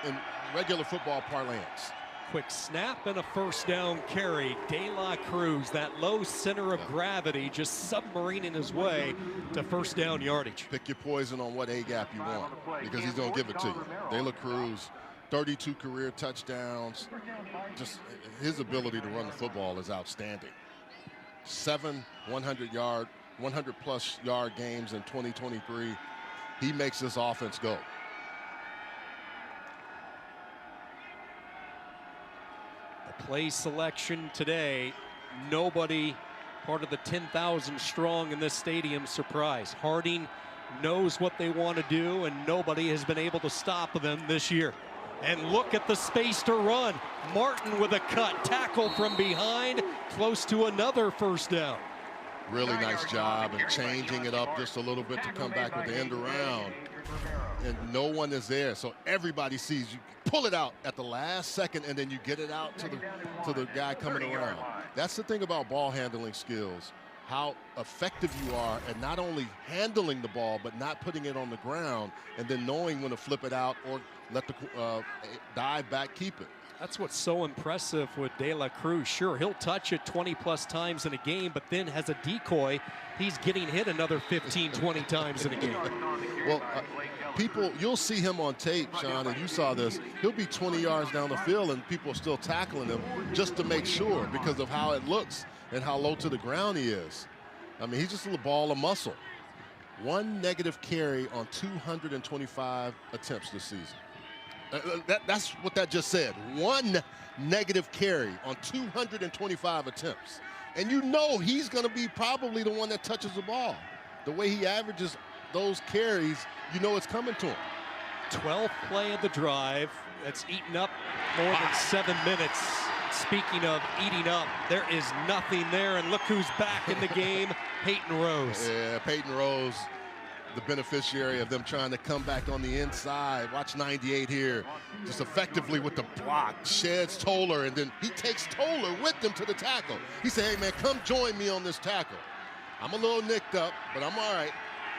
B: in regular football parlance.
A: Quick snap and a 1st down carry. De La Cruz, that low center of gravity, just submarining his way to 1st down yardage.
B: Pick your poison on what A-gap you want, because he's going to give it to you. De La Cruz, 32 career touchdowns. Just his ability to run the football is outstanding. 7 100-plus yard games in 2023. He makes this offense go.
A: The play selection today, nobody part of the 10,000 strong in this stadium surprised. Harding knows what they want to do, and nobody has been able to stop them this year. And look at the space to run. Martin with a cut, tackle from behind, close to another first down.
B: Really nice job and changing it up just a little bit to come back with the end around. And no one is there, so everybody sees you pull it out at the last second, and then you get it out to the guy coming around. That's the thing about ball handling skills, how effective you are at not only handling the ball, but not putting it on the ground, and then knowing when to flip it out or let the dive back, keep it.
A: That's what's so impressive with De La Cruz. Sure, he'll touch it 20-plus times in a game, but then as a decoy, he's getting hit another 15, 20 times in a game.
B: Well, people, you'll see him on tape, Sean, and you saw this. He'll be 20 yards down the field, and people are still tackling him just to make sure because of how it looks and how low to the ground he is. I mean, he's just a ball of muscle. 1 negative carry on 225 attempts this season. That's what that just said. 1 negative carry on 225 attempts. And you know he's going to be probably the one that touches the ball. The way he averages those carries, you know it's coming to him.
A: 12th play of the drive. That's eaten up more than 7 minutes. Speaking of eating up, there is nothing there. And look who's back in the game, Peyton Rose.
B: Yeah, Peyton Rose, the beneficiary of them trying to come back on the inside. Watch 98 here, just effectively with the block, sheds Toller, and then he takes Toller with him to the tackle. He said, hey man, come join me on this tackle. I'm a little nicked up, but I'm all right.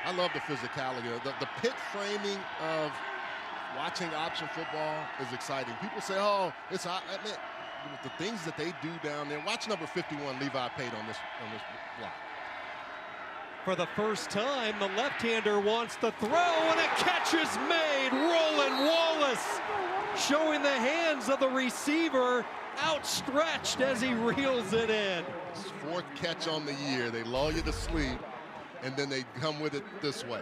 B: I love the physicality. The pit framing of watching option football is exciting. People say, oh, it's, I mean, the things that they do down there. Watch number 51, Levi Pate on this block.
A: For the first time, the left-hander wants to throw, and a catch is made. Roland Wallace showing the hands of the receiver outstretched as he reels it in.
B: His 4th catch on the year. They lull you to sleep, and then they come with it this way.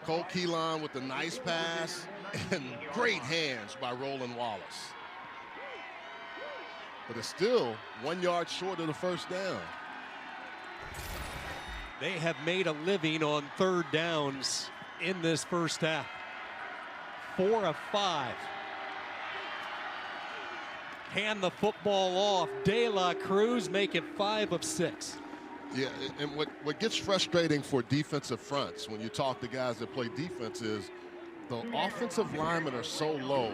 B: Cole Keelan with a nice pass and great hands by Roland Wallace. But it's still 1 yard short of the first down.
A: They have made a living on 3rd downs in this first half. 4 of 5. Hand the football off. De La Cruz make it 5 of 6.
B: Yeah, and what gets frustrating for defensive fronts when you talk to guys that play defense is the offensive linemen are so low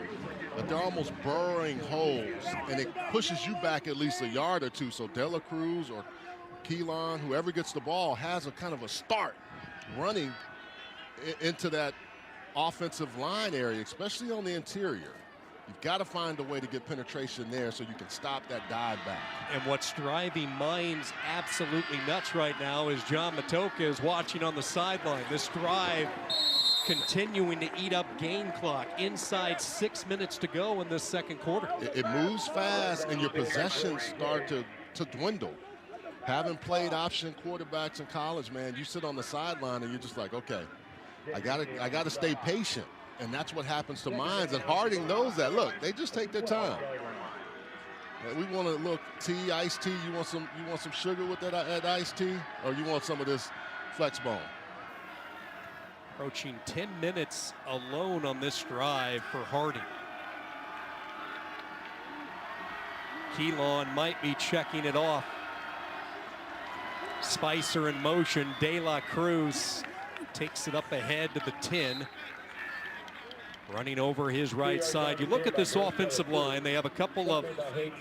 B: that they're almost burrowing holes, and it pushes you back at least a yard or two. So De La Cruz or Keelan, whoever gets the ball, has a kind of a start running into that offensive line area, especially on the interior. You've got to find a way to get penetration there so you can stop that dive back.
A: And what's driving minds absolutely nuts right now is John Matocha is watching on the sideline. This drive continuing to eat up game clock. Inside 6 minutes to go in this second quarter.
B: It moves fast, and your possessions start to dwindle. Having played option quarterbacks in college, man, you sit on the sideline and you're just like, okay, I gotta stay patient. And that's what happens to Mines, and Harding knows that. Look, they just take their time. We want a little tea, iced tea. You want some sugar with that iced tea, or you want some of this Flex Bone?
A: Approaching 10 minutes alone on this drive for Harding. Keelan might be checking it off. Spicer in motion. De La Cruz takes it up ahead to the 10. Running over his right side. You look at this offensive line, they have a couple of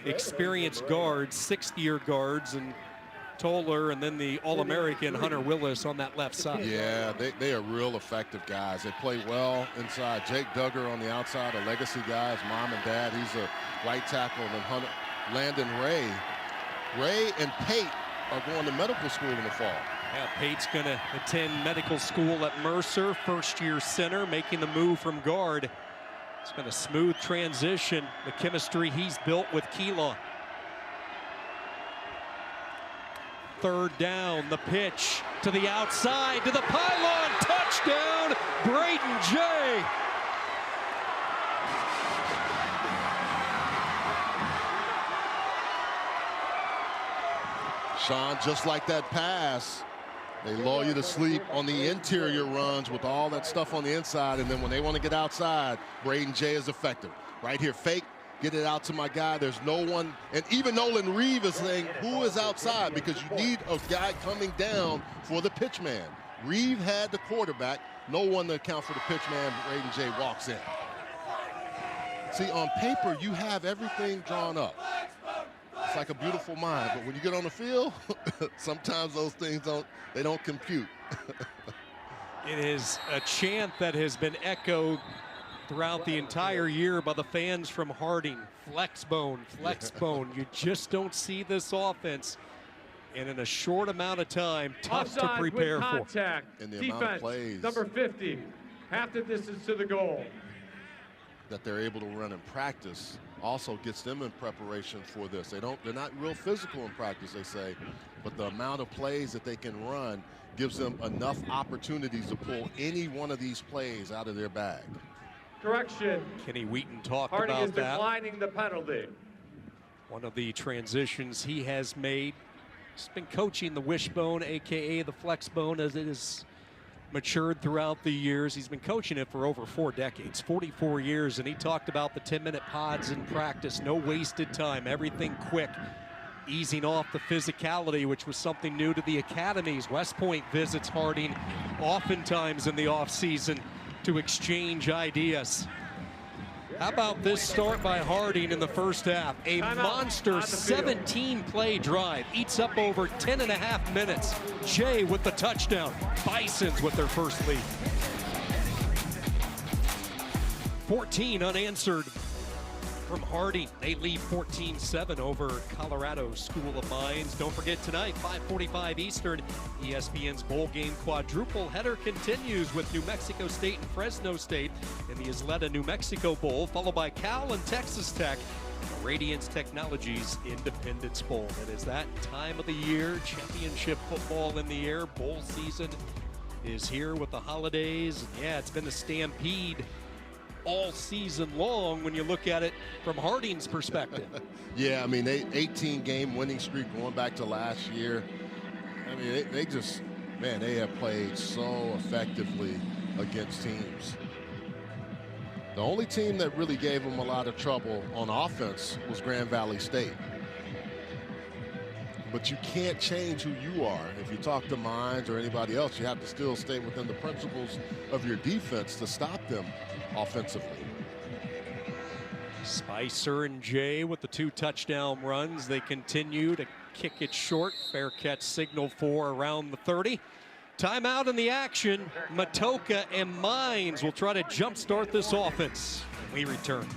A: experienced guards, 6th-year guards, and Toller, and then the All-American Hunter Willis on that left side.
B: Yeah, they are real effective guys. They play well inside. Jake Duggar on the outside, a legacy guy, his mom and dad. He's a right tackle. And then Hunter, Landon Ray. Ray and Pate are going to medical school in the fall.
A: Yeah, Pate's going to attend medical school at Mercer, 1st-year center, making the move from guard. It's been a smooth transition, the chemistry he's built with Keelan. 3rd down. The pitch to the outside, to the pylon. Touchdown, Braden Jay.
B: Sean, just like that pass, they lull you to sleep on the interior runs with all that stuff on the inside, and then when they want to get outside, Braden Jay is effective. Right here, fake, get it out to my guy. There's no one, and even Nolan Reeve is saying, who is outside? Because you need a guy coming down for the pitch man. Reeve had the quarterback, no one to account for the pitch man. Braden Jay walks in. See, on paper, you have everything drawn up. It's like a beautiful mind, but when you get on the field, sometimes those things don't compute.
A: It is a chant that has been echoed throughout the entire year by the fans from Harding. Flex bone, flex bone. You just don't see this offense, and in a short amount of time, tough
C: Offside
A: to prepare
C: with
A: for.
C: contact.
B: And the
C: Defense,
B: amount of plays
C: number 50, half the distance to the goal.
B: that they're able to run in practice also gets them in preparation for this. They're not real physical in practice, they say, but the amount of plays that they can run gives them enough opportunities to pull any one of these plays out of their bag.
C: Correction.
A: Kenny Wheaton talked
C: Harding is
A: about that.
C: declining the penalty.
A: One of the transitions he has made. He's been coaching the wishbone, AKA the flex bone, as it is matured throughout the years. He's been coaching it for over 4 decades, 44 years, and he talked about the 10-minute pods in practice, no wasted time, everything quick, easing off the physicality, which was something new to the academies. West Point visits Harding oftentimes in the offseason to exchange ideas. How about this start by Harding in the first half? A monster 17-play drive, eats up over 10.5 minutes. Jay with the touchdown. Bisons with their first lead. 14 unanswered from Harding. They lead 14-7 over Colorado School of Mines. Don't forget tonight, 5:45 Eastern, ESPN's bowl game quadruple header continues with New Mexico State and Fresno State in the Isleta New Mexico Bowl, followed by Cal and Texas Tech in the Radiance Technologies Independence Bowl. It is that time of the year, championship football in the air, bowl season is here with the holidays. Yeah, it's been a stampede all season long when you look at it from Harding's perspective.
B: Yeah, I mean, 18-game winning streak going back to last year. I mean, they just, man, they have played so effectively against teams. The only team that really gave them a lot of trouble on offense was Grand Valley State. But you can't change who you are. If you talk to Mines or anybody else, you have to still stay within the principles of your defense to stop them offensively.
A: Spicer and Jay with the 2 touchdown runs. They continue to kick it short. Fair catch signal for around the 30. Timeout in the action. Matoka and Mines will try to jumpstart this offense. We return.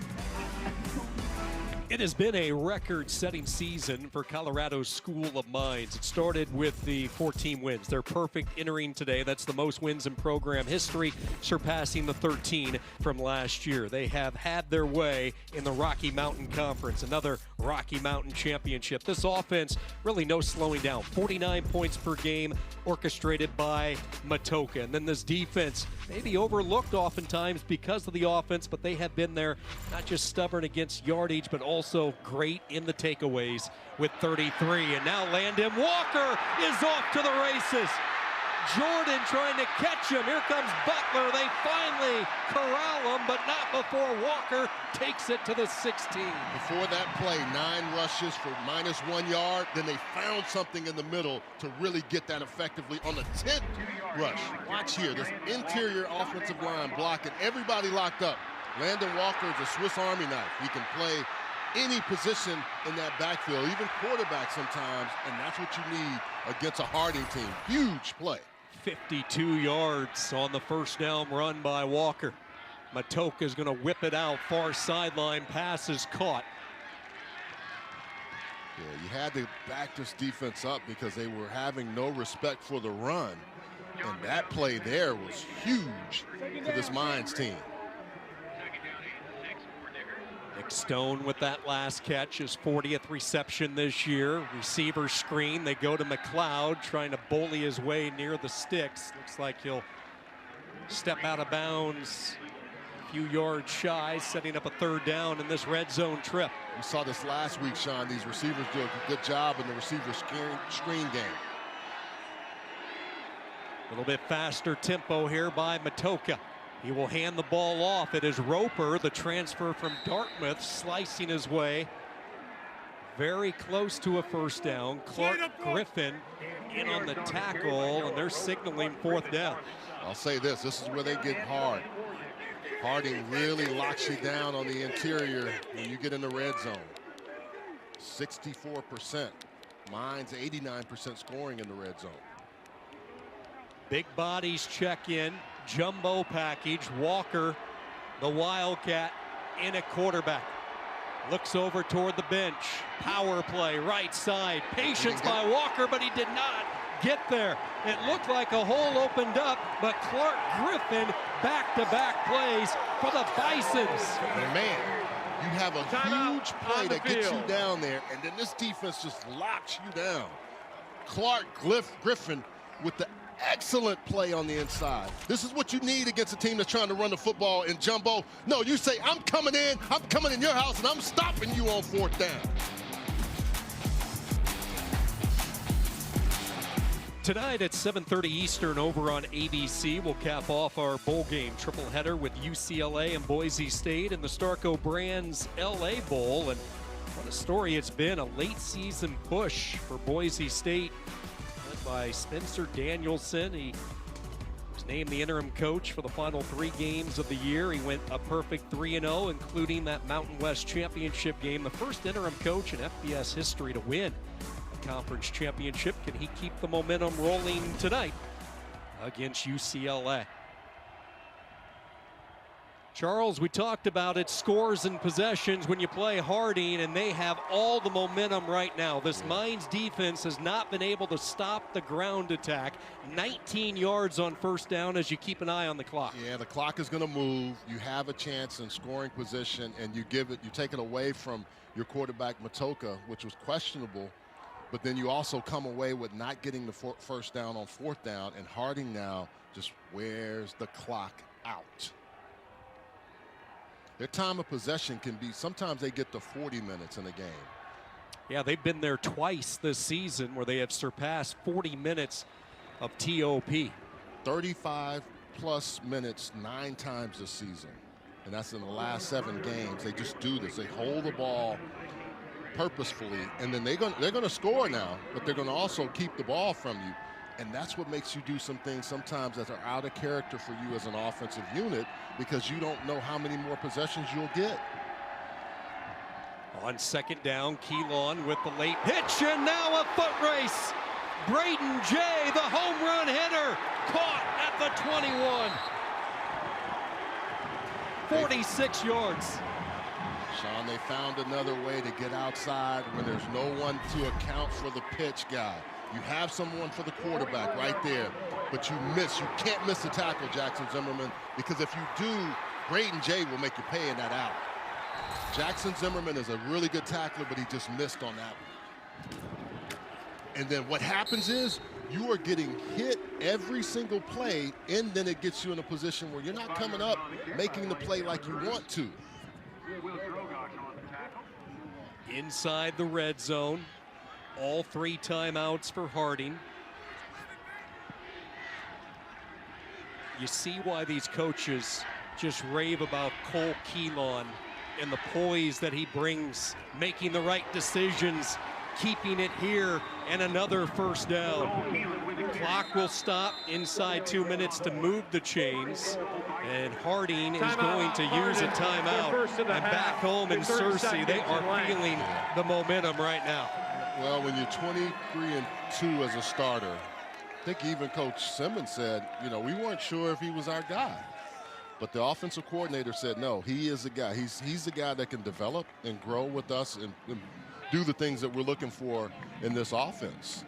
A: It has been a record-setting season for Colorado School of Mines. It started with the 14 wins. They're perfect entering today. That's the most wins in program history, surpassing the 13 from last year. They have had their way in the Rocky Mountain Conference, another Rocky Mountain Championship. This offense, really no slowing down. 49 points per game, orchestrated by Matoka. And then this defense, maybe overlooked oftentimes because of the offense, but they have been there, not just stubborn against yardage, but also great in the takeaways with 33. And now Landon Walker is off to the races. Jordan trying to catch him. Here comes Butler. They finally corral him, but not before Walker takes it to the 16.
B: Before that play, 9 rushes for -1 yard. Then they found something in the middle to really get that effectively on the 10th rush. Watch here, this interior offensive line blocking, everybody locked up. Landon Walker is a Swiss Army knife. He can play any position in that backfield, even quarterback sometimes, and that's what you need against a Harding team. Huge play.
A: 52 yards on the first down run by Walker. Matoka is going to whip it out. Far sideline pass is caught.
B: Yeah, you had to back this defense up because they were having no respect for the run. And that play there was huge for this Mines team.
A: Nick Stone with that last catch, his 40th reception this year. Receiver screen, they go to McLeod, trying to bully his way near the sticks. Looks like he'll step out of bounds a few yards shy, setting up a 3rd down in this red zone trip.
B: We saw this last week, Sean. These receivers do a good job in the receiver screen game.
A: A little bit faster tempo here by Matocha. He will hand the ball off. It is Roper, the transfer from Dartmouth, slicing his way very close to a 1st down. Clark Griffin in on the tackle, and they're signaling 4th down.
B: I'll say this is where they get hard. Harding really locks you down on the interior when you get in the red zone. 64%. Mine's 89% scoring in the red zone.
A: Big bodies check in. Jumbo package. Walker, the Wildcat, in a quarterback. Looks over toward the bench. Power play, right side. Patience by Walker, but he did not get there. It looked like a hole opened up, but Clark Griffin back-to-back plays for the Bisons.
B: And man, you have a huge play that gets you down there, and then this defense just locks you down. Clark Griffin with the excellent play on the inside. This is what you need against a team that's trying to run the football in jumbo. No, you say, I'm coming in your house, and I'm stopping you on 4th down.
A: Tonight at 7:30 Eastern over on ABC, we'll cap off our bowl game triple header with UCLA and Boise State in the Starco Brands LA Bowl. And what a story it's been, a late season push for Boise State led by Spencer Danielson. He was named the interim coach for the final 3 games of the year. He went a perfect 3-0, including that Mountain West Championship game, the first interim coach in FBS history to win conference championship. Can he keep the momentum rolling tonight against UCLA? Charles, we talked about it, scores and possessions when you play Harding, and they have all the momentum right now. This Mines defense has not been able to stop the ground attack. 19 yards on 1st down as you keep an eye on the clock.
B: Yeah, the clock is going to move. You have a chance in scoring position, and you take it away from your quarterback Matocha, which was questionable. But then you also come away with not getting the 1st down on 4th down, and Harding now just wears the clock out. Their time of possession can be, sometimes they get to 40 minutes in a game.
A: Yeah, they've been there twice this season where they have surpassed 40 minutes of TOP.
B: 35+ minutes 9 times this season, and that's in the last 7 games. They just do this. They hold the ball purposefully, and then they're going to score now, but they're going to also keep the ball from you, and that's what makes you do some things sometimes that are out of character for you as an offensive unit, because you don't know how many more possessions you'll get.
A: On 2nd down, Keelan with the late pitch, and now a foot race. Braden Jay, the home run hitter, caught at the 21. 46 yards.
B: Sean, they found another way to get outside when there's no one to account for the pitch guy. You have someone for the quarterback right there, but you miss. You can't miss the tackle, Jackson Zimmerman, because if you do, Braden Jay will make you pay in that out. Jackson Zimmerman is a really good tackler, but he just missed on that one. And then what happens is you are getting hit every single play, and then it gets you in a position where you're not coming up making the play like you want to.
A: Inside the red zone, all 3 timeouts for Harding. You see why these coaches just rave about Cole Keelan and the poise that he brings, making the right decisions, keeping it here, and another 1st down. Clock will stop inside 2 minutes to move the chains, and Harding is going to use a timeout. And back home in Searcy, they are feeling the momentum right now.
B: Well, when you're 23-2 as a starter, I think even Coach Simmons said, you know, we weren't sure if he was our guy. But the offensive coordinator said, no, he is the guy. He's the guy that can develop and grow with us and do the things that we're looking for in this offense.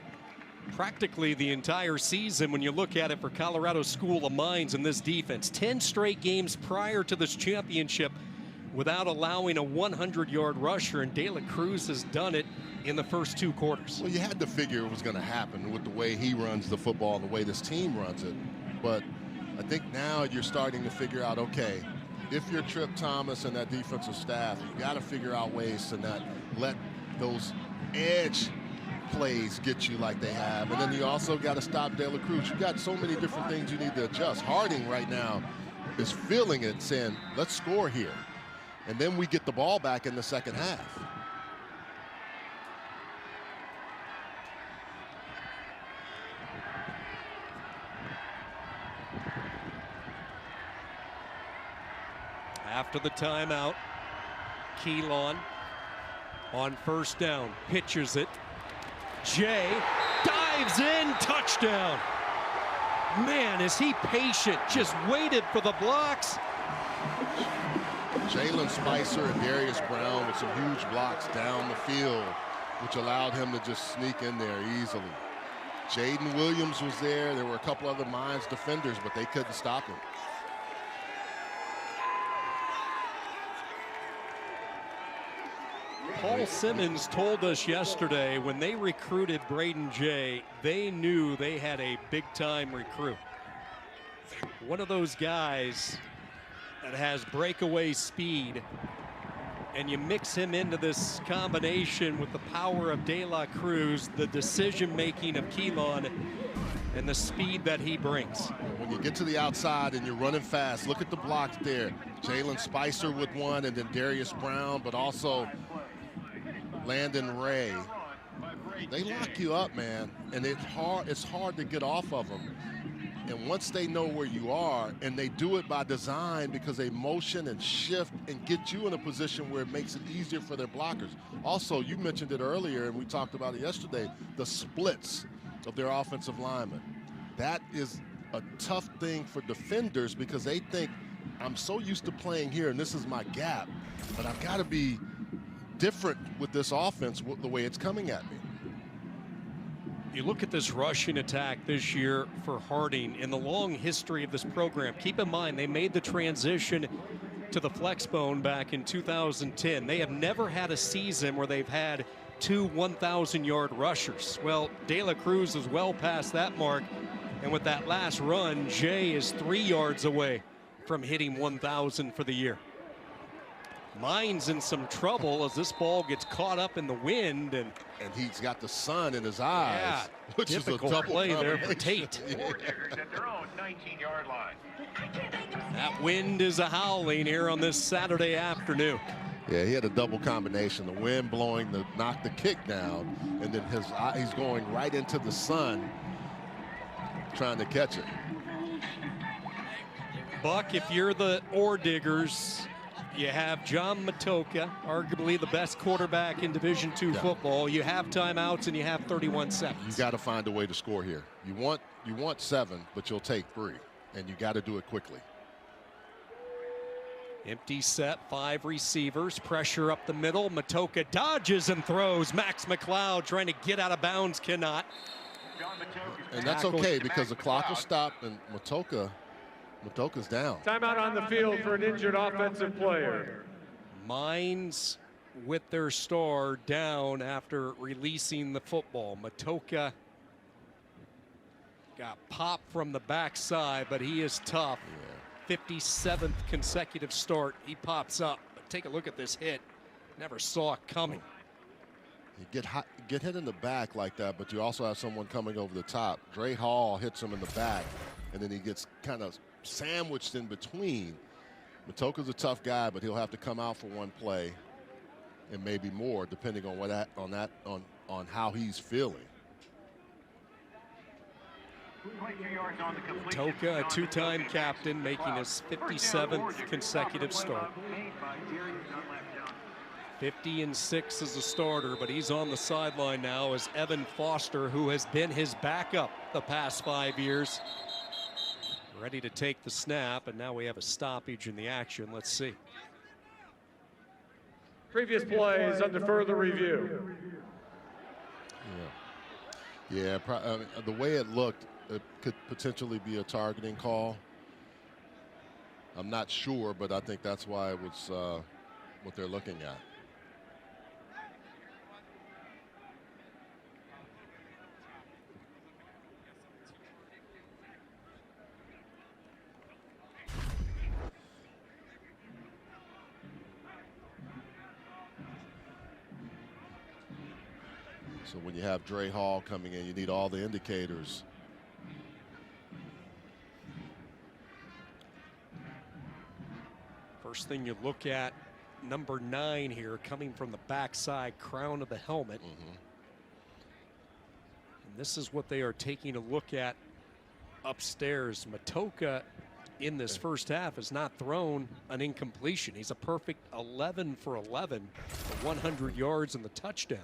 A: Practically the entire season, when you look at it for Colorado School of Mines and this defense, 10 straight games prior to this championship without allowing a 100-yard rusher, and De La Cruz has done it in the first 2 quarters.
B: Well, you had to figure it was going to happen with the way he runs the football and the way this team runs it. But I think now you're starting to figure out, okay, if you're Trip Thomas and that defensive staff, you got to figure out ways to not let those edge plays get you like they have. And then you also got to stop De La Cruz. You've got so many different things you need to adjust. Harding right now is feeling it, saying, let's score here. And then we get the ball back in the second half.
A: After the timeout, Keelan on first down, pitches it. Jay dives in, touchdown. Man, is he patient, just waited for the blocks.
B: Jalen Spicer and Darius Brown with some huge blocks down the field, which allowed him to just sneak in there easily. Jaden Williams was there. There were a couple other Mines defenders, but they couldn't stop him.
A: Paul Simmons told us yesterday when they recruited Braden Jay, they knew they had a big-time recruit. One of those guys that has breakaway speed, and you mix him into this combination with the power of De La Cruz, the decision-making of Keelan, and the speed that he brings.
B: When you get to the outside and you're running fast, look at the blocks there. Jalen Spicer with one, and then Darius Brown, but also Landon Ray. They lock you up, man, and it's hard to get off of them. And once they know where you are, and they do it by design because they motion and shift and get you in a position where it makes it easier for their blockers. Also, you mentioned it earlier, and we talked about it yesterday, the splits of their offensive linemen. That is a tough thing for defenders because they think, I'm so used to playing here, and this is my gap, but I've got to be different with this offense, the way it's coming at me.
A: You look at this rushing attack this year for Harding in the long history of this program. Keep in mind, they made the transition to the flex bone back in 2010. They have never had a season where they've had 2 1,000-yard rushers. Well, De La Cruz is well past that mark, and with that last run, Jay is 3 yards away from hitting 1,000 for the year. Mine's in some trouble as this ball gets caught up in the wind, and
B: he's got the sun in his eyes,
A: yeah,
B: which is a double
A: play there for Tate.
B: Yeah.
F: At their own 19-yard line.
A: That wind is a howling here on this Saturday afternoon.
B: Yeah, he had a double combination, the wind blowing to knock the kick down, and then he's going right into the sun trying to catch it.
A: Buck, if you're the Ore Diggers, you have John Matoka, arguably the best quarterback in Division II football. You have timeouts and you have 31 seconds.
B: You got to find a way to score here. You want 7, but you'll take 3, and you got to do it quickly.
A: Empty set, 5 receivers, pressure up the middle. Matoka dodges and throws. Max McLeod trying to get out of bounds, cannot.
B: And that's okay because the clock will stop, and Matoka's down.
C: Timeout on the field for an injured offensive player.
A: Mines with their star down after releasing the football. Matoka got popped from the backside, but he is tough. 57th consecutive start. He pops up. But take a look at this hit. Never saw it coming.
B: You get hit in the back like that, but you also have someone coming over the top. Dre Hall hits him in the back, and then he gets kind of sandwiched in between. Matoka's a tough guy, but he'll have to come out for one play and maybe more, depending on on how he's feeling.
A: Matoka, a 2-time captain, making his 57th consecutive start. 50-6 as a starter, but he's on the sideline now as Evan Foster, who has been his backup the past 5 years, ready to take the snap, and now we have a stoppage in the action. Let's see.
C: Previous play is under further review.
B: Yeah, the way it looked, it could potentially be a targeting call. I'm not sure, but I think that's why it was what they're looking at. So when you have Dre Hall coming in, you need all the indicators.
A: First thing you look at, number 9 here, coming from the backside, crown of the helmet. And this is what they are taking a look at upstairs. Matoka in this first half has not thrown an incompletion. He's a perfect 11 for 11 for 100 yards and the touchdown.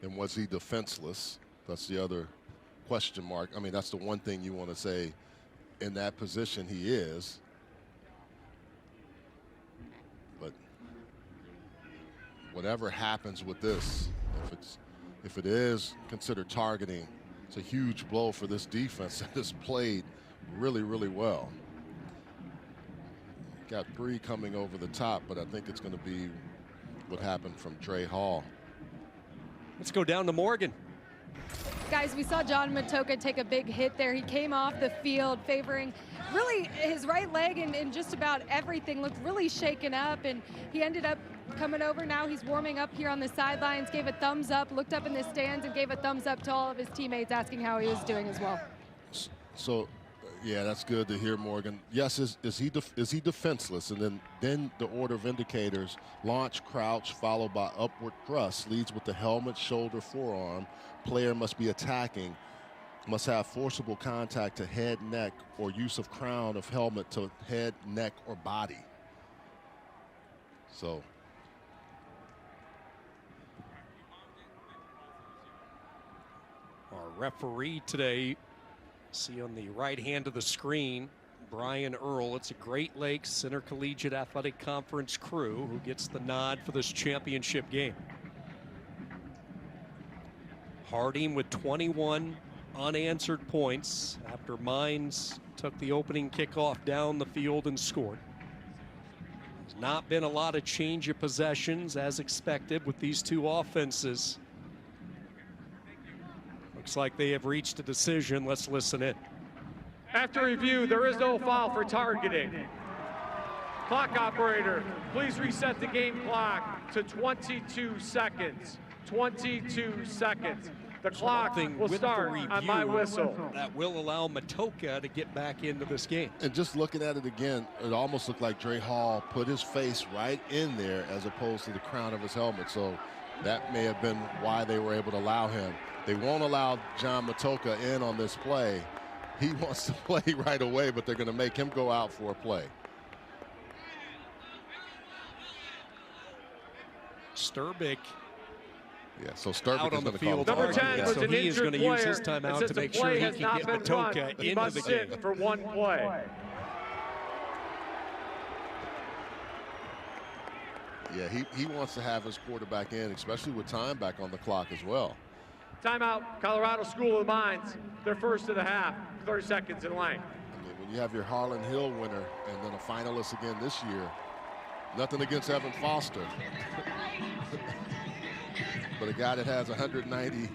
B: And was he defenseless? That's the other question mark. I mean, that's the one thing you want to say. In that position, he is. But whatever happens with this, if it is considered targeting, it's a huge blow for this defense that has played really, really well. Got 3 coming over the top, but I think it's going to be what happened from Dre Hall.
A: Let's go down to Morgan.
D: Guys, we saw John Matoka take a big hit there. He came off the field favoring really his right leg, and just about everything looked really shaken up, and he ended up coming over. Now he's warming up here on the sidelines, gave a thumbs up, looked up in the stands and gave a thumbs up to all of his teammates, asking how he was doing as well.
B: So yeah, that's good to hear, Morgan. Yes, is he defenseless? And then the order of indicators: launch, crouch, followed by upward thrust. Leads with the helmet, shoulder, forearm. Player must be attacking. Must have forcible contact to head, neck, or use of crown of helmet to head, neck, or body. So
A: our referee today, see on the right hand of the screen, Brian Earl. It's a Great Lakes Intercollegiate Athletic Conference crew who gets the nod for this championship game. Harding with 21 unanswered points after Mines took the opening kickoff down the field and scored. There's not been a lot of change of possessions as expected with these two offenses. Looks like they have reached a decision. Let's listen in.
C: After review, there is no foul for targeting. Clock operator, please reset the game clock to 22 seconds. 22 seconds. The clock will start on my whistle.
A: That will allow Matoka to get back into this game.
B: And just looking at it again, it almost looked like Dre Hall put his face right in there as opposed to the crown of his helmet. So that may have been why they were able to allow him. They won't allow John Matoka in on this play. He wants to play right away, but they're going to make him go out for a play.
A: Sturbick.
B: Yeah, so Sturbick
A: out
B: is
A: on the
B: going to
A: field.
B: call
C: Number 10 was
A: so
C: an
A: he is going
C: injured
A: to use
C: player.
A: his timeout
C: Since
A: to
C: the
A: make sure
C: play
A: he
C: has
A: can
C: not
A: get
C: been
A: Matoka
C: run, he
A: into
C: must
A: the
C: sit
A: game.
C: for one play.
B: Yeah, he wants to have his quarterback in, especially with time back on the clock as well.
C: Timeout, Colorado School of Mines. Their first of the half, 30 seconds in length.
B: I mean, when you have your Harlan Hill winner and then a finalist again this year, nothing against Evan Foster. But a guy that has 190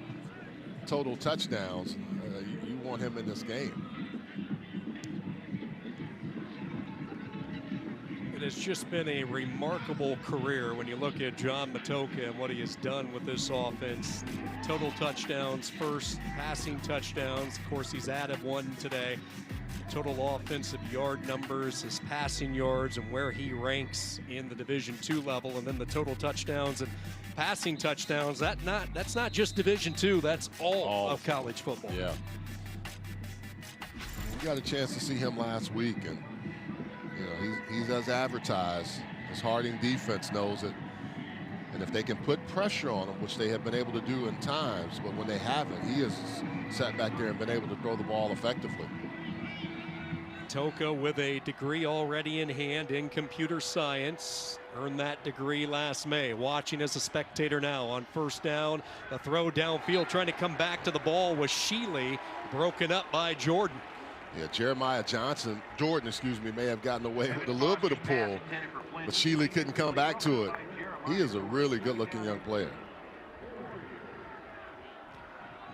B: total touchdowns, you want him in this game.
A: It has just been a remarkable career when you look at John Matoka and what he has done with this offense. Total touchdowns first, passing touchdowns. Of course, he's added one today. Total offensive yard numbers, his passing yards, and where he ranks in the Division II level, and then the total touchdowns and passing touchdowns. That's not just Division II, that's all of college football.
B: Yeah. We got a chance to see him last week, and you know, he's as advertised. His Harding defense knows it. And if they can put pressure on him, which they have been able to do in times, but when they haven't, he has sat back there and been able to throw the ball effectively.
A: Matoka with a degree already in hand in computer science. Earned that degree last May. Watching as a spectator now on first down. The throw downfield, trying to come back to the ball was Sheely, broken up by Jordan.
B: Yeah, Jordan, may have gotten away with a little bit of pull, but Sheely couldn't come back to it. He is a really good-looking young player.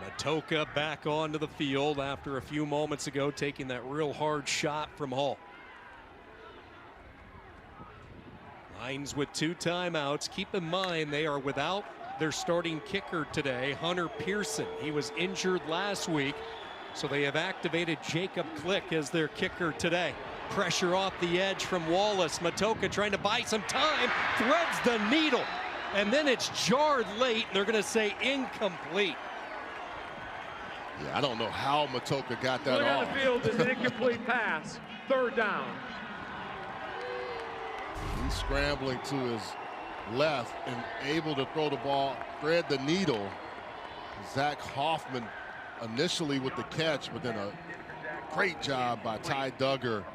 A: Matoka back onto the field after a few moments ago taking that real hard shot from Hall. Lions with 2 timeouts. Keep in mind they are without their starting kicker today, Hunter Pearson. He was injured last week, so they have activated Jacob Click as their kicker today. Pressure off the edge from Wallace. Matoka trying to buy some time, threads the needle, and then it's jarred late, and they're going to say incomplete.
B: Yeah, I don't know how Matoka got that
C: Going
B: off.
C: on the field is an incomplete pass. 3rd down.
B: He's scrambling to his left and able to throw the ball, thread the needle. Zach Hoffman initially with the catch, but then a great job by Ty Duggar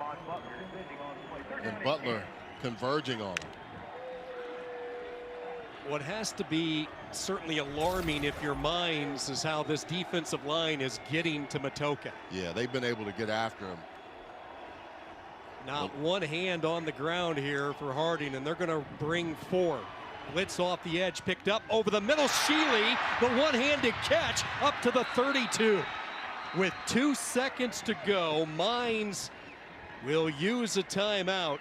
B: and Butler converging on him.
A: What has to be certainly alarming if you're Mines is how this defensive line is getting to Matoka.
B: Yeah, they've been able to get after him.
A: Not one hand on the ground here for Harding, and they're going to bring 4. Blitz off the edge, picked up over the middle. Shealy, the one-handed catch up to the 32. With 2 seconds to go, Mines will use a timeout.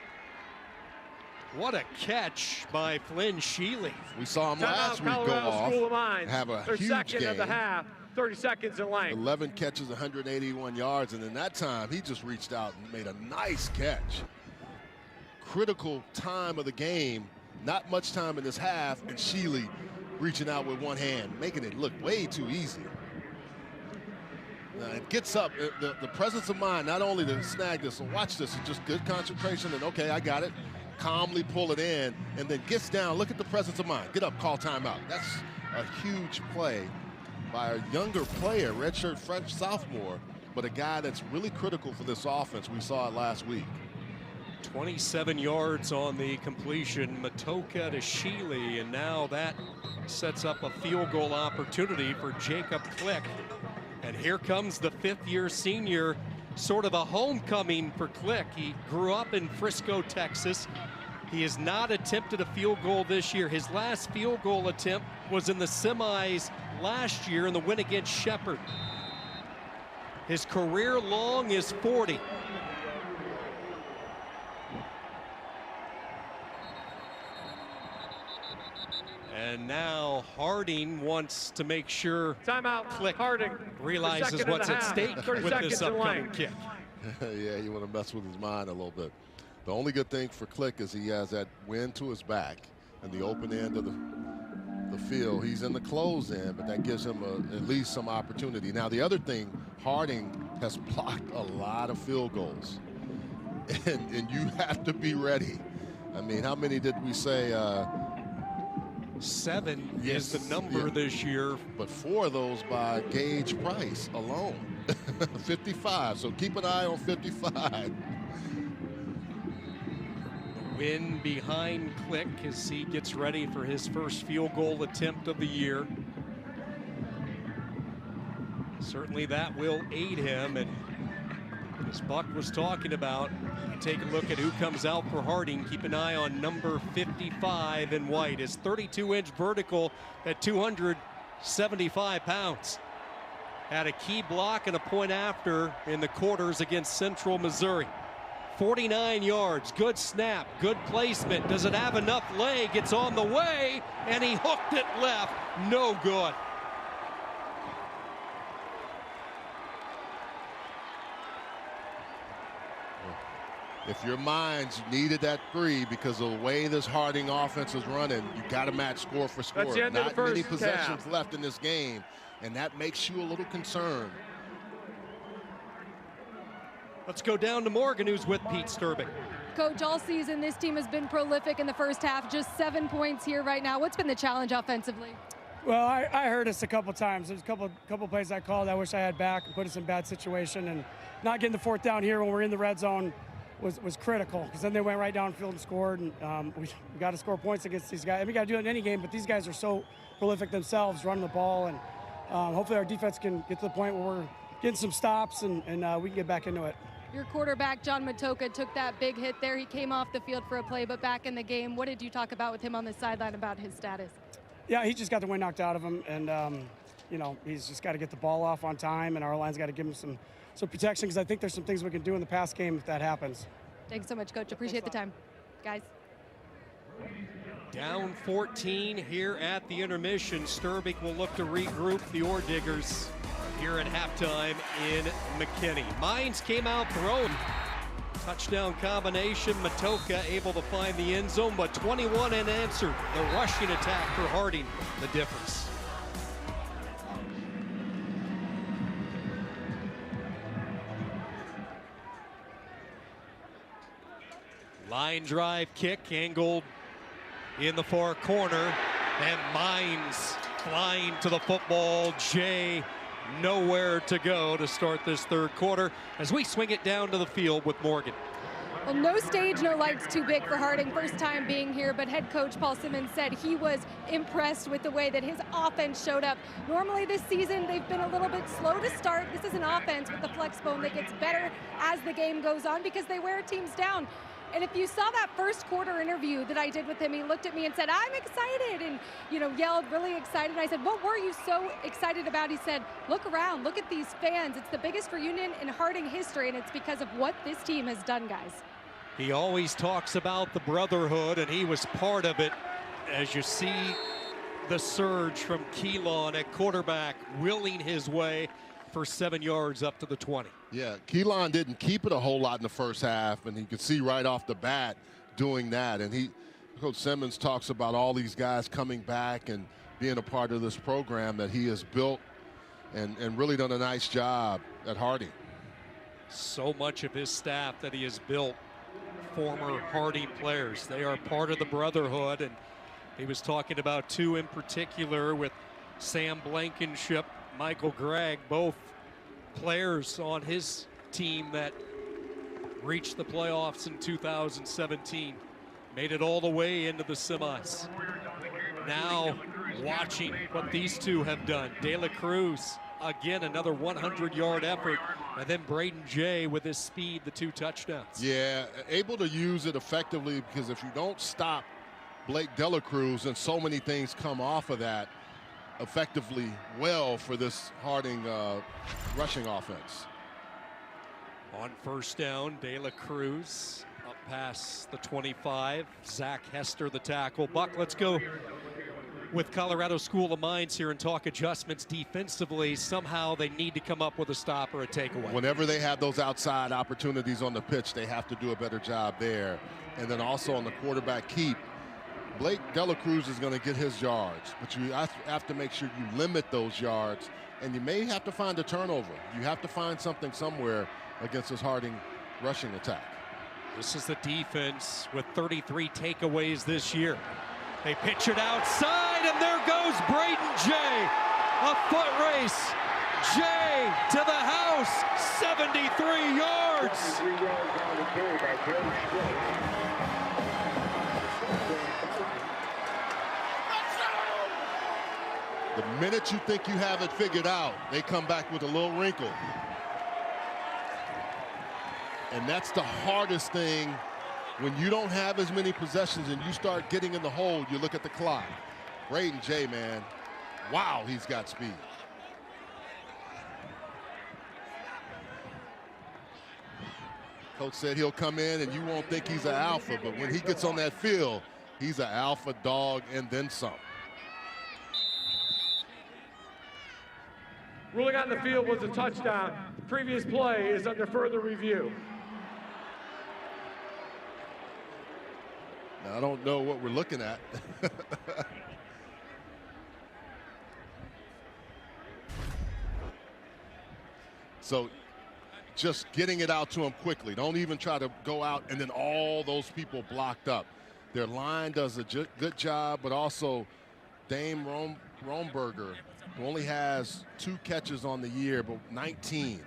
A: What a catch by Flynn Shealy.
B: We saw him last week go
C: Colorado
B: off,
C: School of Mines.
B: have a
C: Their
B: huge
C: second
B: game.
C: of the half. 30 seconds in length.
B: 11 catches, 181 yards, and in that time, he just reached out and made a nice catch. Critical time of the game, not much time in this half, and Shealy reaching out with one hand, making it look way too easy. Now it gets up, the presence of mind, not only to snag this, so watch this, it's just good concentration, and okay, I got it. Calmly pull it in, and then gets down. Look at the presence of mind. Get up, call timeout. That's a huge play by a younger player, redshirt French sophomore, but a guy that's really critical for this offense. We saw it last week.
A: 27 yards on the completion, Matoka to Shealy, and now that sets up a field goal opportunity for Jacob Click. And here comes the 5th-year senior, sort of a homecoming for Click. He grew up in Frisco, Texas. He has not attempted a field goal this year. His last field goal attempt was in the semis last year in the win against Shepherd. His career long is 40. And now Harding wants to make sure
C: Timeout.
A: Click
C: Harding
A: realizes
C: second and
A: what's
C: a
A: at
C: half.
A: stake
C: 30
A: with
C: seconds
A: this
C: in
A: upcoming
C: length.
A: kick.
B: Yeah, you want to mess with his mind a little bit. The only good thing for Click is he has that wind to his back and the open end of the field. He's in the close end, but that gives him at least some opportunity. Now, the other thing, Harding has blocked a lot of field goals, and you have to be ready. I mean, how many did we say?
A: 7
B: Yes,
A: is the number
B: yeah.
A: this year.
B: But 4 of those by Gage Price alone. 55, so keep an eye on 55.
A: Win behind Click as he gets ready for his first field goal attempt of the year. Certainly that will aid him, and as Buck was talking about, you take a look at who comes out for Harding. Keep an eye on number 55 in white. His 32-inch vertical at 275 pounds. Had a key block and a point after in the quarters against Central Missouri. 49 yards, good snap, good placement. Does it have enough leg? It's on the way, and he hooked it left. No good.
B: If your Mines needed that 3 because of the way this Harding offense is running, you got to match score for score.
C: That's the end of the
B: Not many
C: first
B: possessions
C: half.
B: left in this game, and that makes you a little concerned.
A: Let's go down to Morgan, who's with Pete Sturbick.
D: Coach, all season this team has been prolific in the first half, just 7 points here right now. What's been the challenge offensively?
G: Well, I heard us a couple times. There's a couple plays I called I wish I had back and put us in bad situation, and not getting the 4th down here when we're in the red zone was critical, because then they went right downfield and scored, and we got to score points against these guys. I mean, we got to do it in any game, but these guys are so prolific themselves running the ball, and hopefully our defense can get to the point where we're getting some stops and we can get back into it.
D: Your quarterback, John Matoka, took that big hit there. He came off the field for a play, but back in the game. What did you talk about with him on the sideline about his status?
G: Yeah, he just got the wind knocked out of him, and you know, he's just got to get the ball off on time, and our line's got to give him some protection, because I think there's some things we can do in the pass game if that happens.
D: Thanks so much, Coach. Appreciate the time. Guys.
A: Down 14 here at the intermission. Sturbeck will look to regroup the Ore Diggers here at halftime in McKinney. Mines came out throwing. Touchdown combination. Matoka able to find the end zone, but 21 unanswered. The rushing attack for Harding, the difference. Line drive kick angled in the far corner, and Mines flying to the football. Jay nowhere to go to start this third quarter as we swing it down to the field with Morgan.
D: Well, no stage, no lights too big for Harding. First time being here, but head coach Paul Simmons said he was impressed with the way that his offense showed up. Normally this season, they've been a little bit slow to start. This is an offense with the flex bone that gets better as the game goes on because they wear teams down. And if you saw that first quarter interview that I did with him, he looked at me and said, "I'm excited," and yelled really excited. And I said, "What were you so excited about?" He said, "Look around, look at these fans. It's the biggest reunion in Harding history, and it's because of what this team has done, guys."
A: He always talks about the brotherhood, and he was part of it. As you see the surge from Keelan at quarterback, willing his way for 7 yards up to the 20.
B: Yeah, Keelan didn't keep it a whole lot in the first half, and you could see right off the bat doing that. And Coach Simmons talks about all these guys coming back and being a part of this program that he has built and really done a nice job at Harding.
A: So much of his staff that he has built, former Harding players. They are part of the brotherhood, and he was talking about two in particular with Sam Blankenship, Michael Gregg, both players on his team that reached the playoffs in 2017, made it all the way into the semis. Now watching what these two have done. De La Cruz, again, another 100-yard effort, and then Braden Jay with his speed, the 2 touchdowns.
B: Yeah, able to use it effectively, because if you don't stop Blake De La Cruz, and so many things come off of that effectively well for this Harding rushing offense.
A: On first down, De La Cruz up past the 25. Zach Hester, the tackle. Buck, let's go with Colorado School of Mines here and talk adjustments defensively. Somehow they need to come up with a stop or a takeaway.
B: Whenever they have those outside opportunities on the pitch, they have to do a better job there. And then also on the quarterback keep, Blake De La Cruz is going to get his yards, but you have to make sure you limit those yards, and you may have to find a turnover. You have to find something somewhere against this Harding rushing attack.
A: This is the defense with 33 takeaways this year. They pitch it outside, and there goes Braden Jay. A foot race. Jay to the house, 73 yards.
H: 73 yards on the carry by Jerry.
B: The minute you think you have it figured out, they come back with a little wrinkle. And that's the hardest thing when you don't have as many possessions and you start getting in the hole. You look at the clock. Braden Jay, man, wow, he's got speed. Coach said he'll come in and you won't think he's an alpha, but when he gets on that field, he's an alpha dog and then some.
C: Ruling on the field was a touchdown. The previous play is under further review.
B: Now, I don't know what we're looking at. So just getting it out to him quickly. Don't even try to go out and then all those people blocked up. Their line does a good job, but also Dame Romberger, who only has 2 catches on the year, but 19,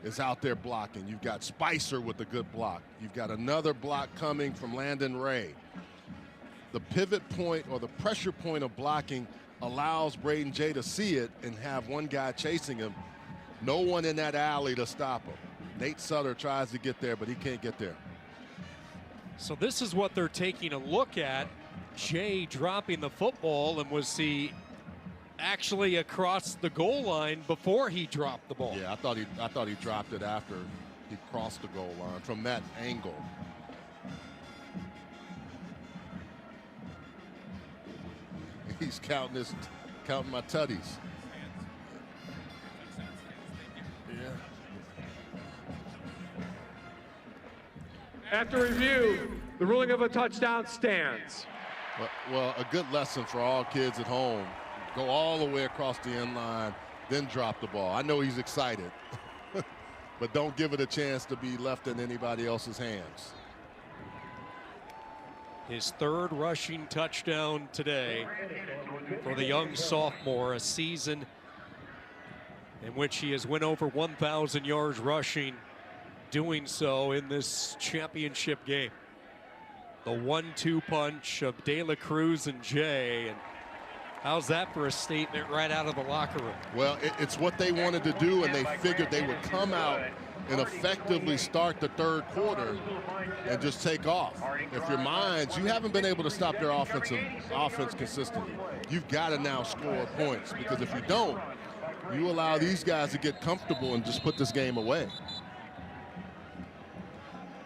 B: is out there blocking. You've got Spicer with a good block. You've got another block coming from Landon Ray. The pivot point or the pressure point of blocking allows Braden Jay to see it and have one guy chasing him. No one in that alley to stop him. Nate Sutter tries to get there, but he can't get there.
A: So this is what they're taking a look at. Jay dropping the football, and was he actually across the goal line before he dropped the ball?
B: Yeah, I thought he dropped it after he crossed the goal line from that angle. He's counting my tutties. Yeah.
C: After review, the ruling of a touchdown stands.
B: Well, a good lesson for all kids at home. Go all the way across the end line, then drop the ball. I know he's excited, but don't give it a chance to be left in anybody else's hands.
A: His third rushing touchdown today for the young sophomore, a season in which he has went over 1,000 yards rushing, doing so in this championship game. The 1-2 punch of De La Cruz and Jay. And how's that for a statement right out of the locker room?
B: Well, it's what they wanted to do, and they figured they would come out and effectively start the third quarter and just take off. If you're Mines, you haven't been able to stop their offense consistently. You've got to now score points, because if you don't, you allow these guys to get comfortable and just put this game away.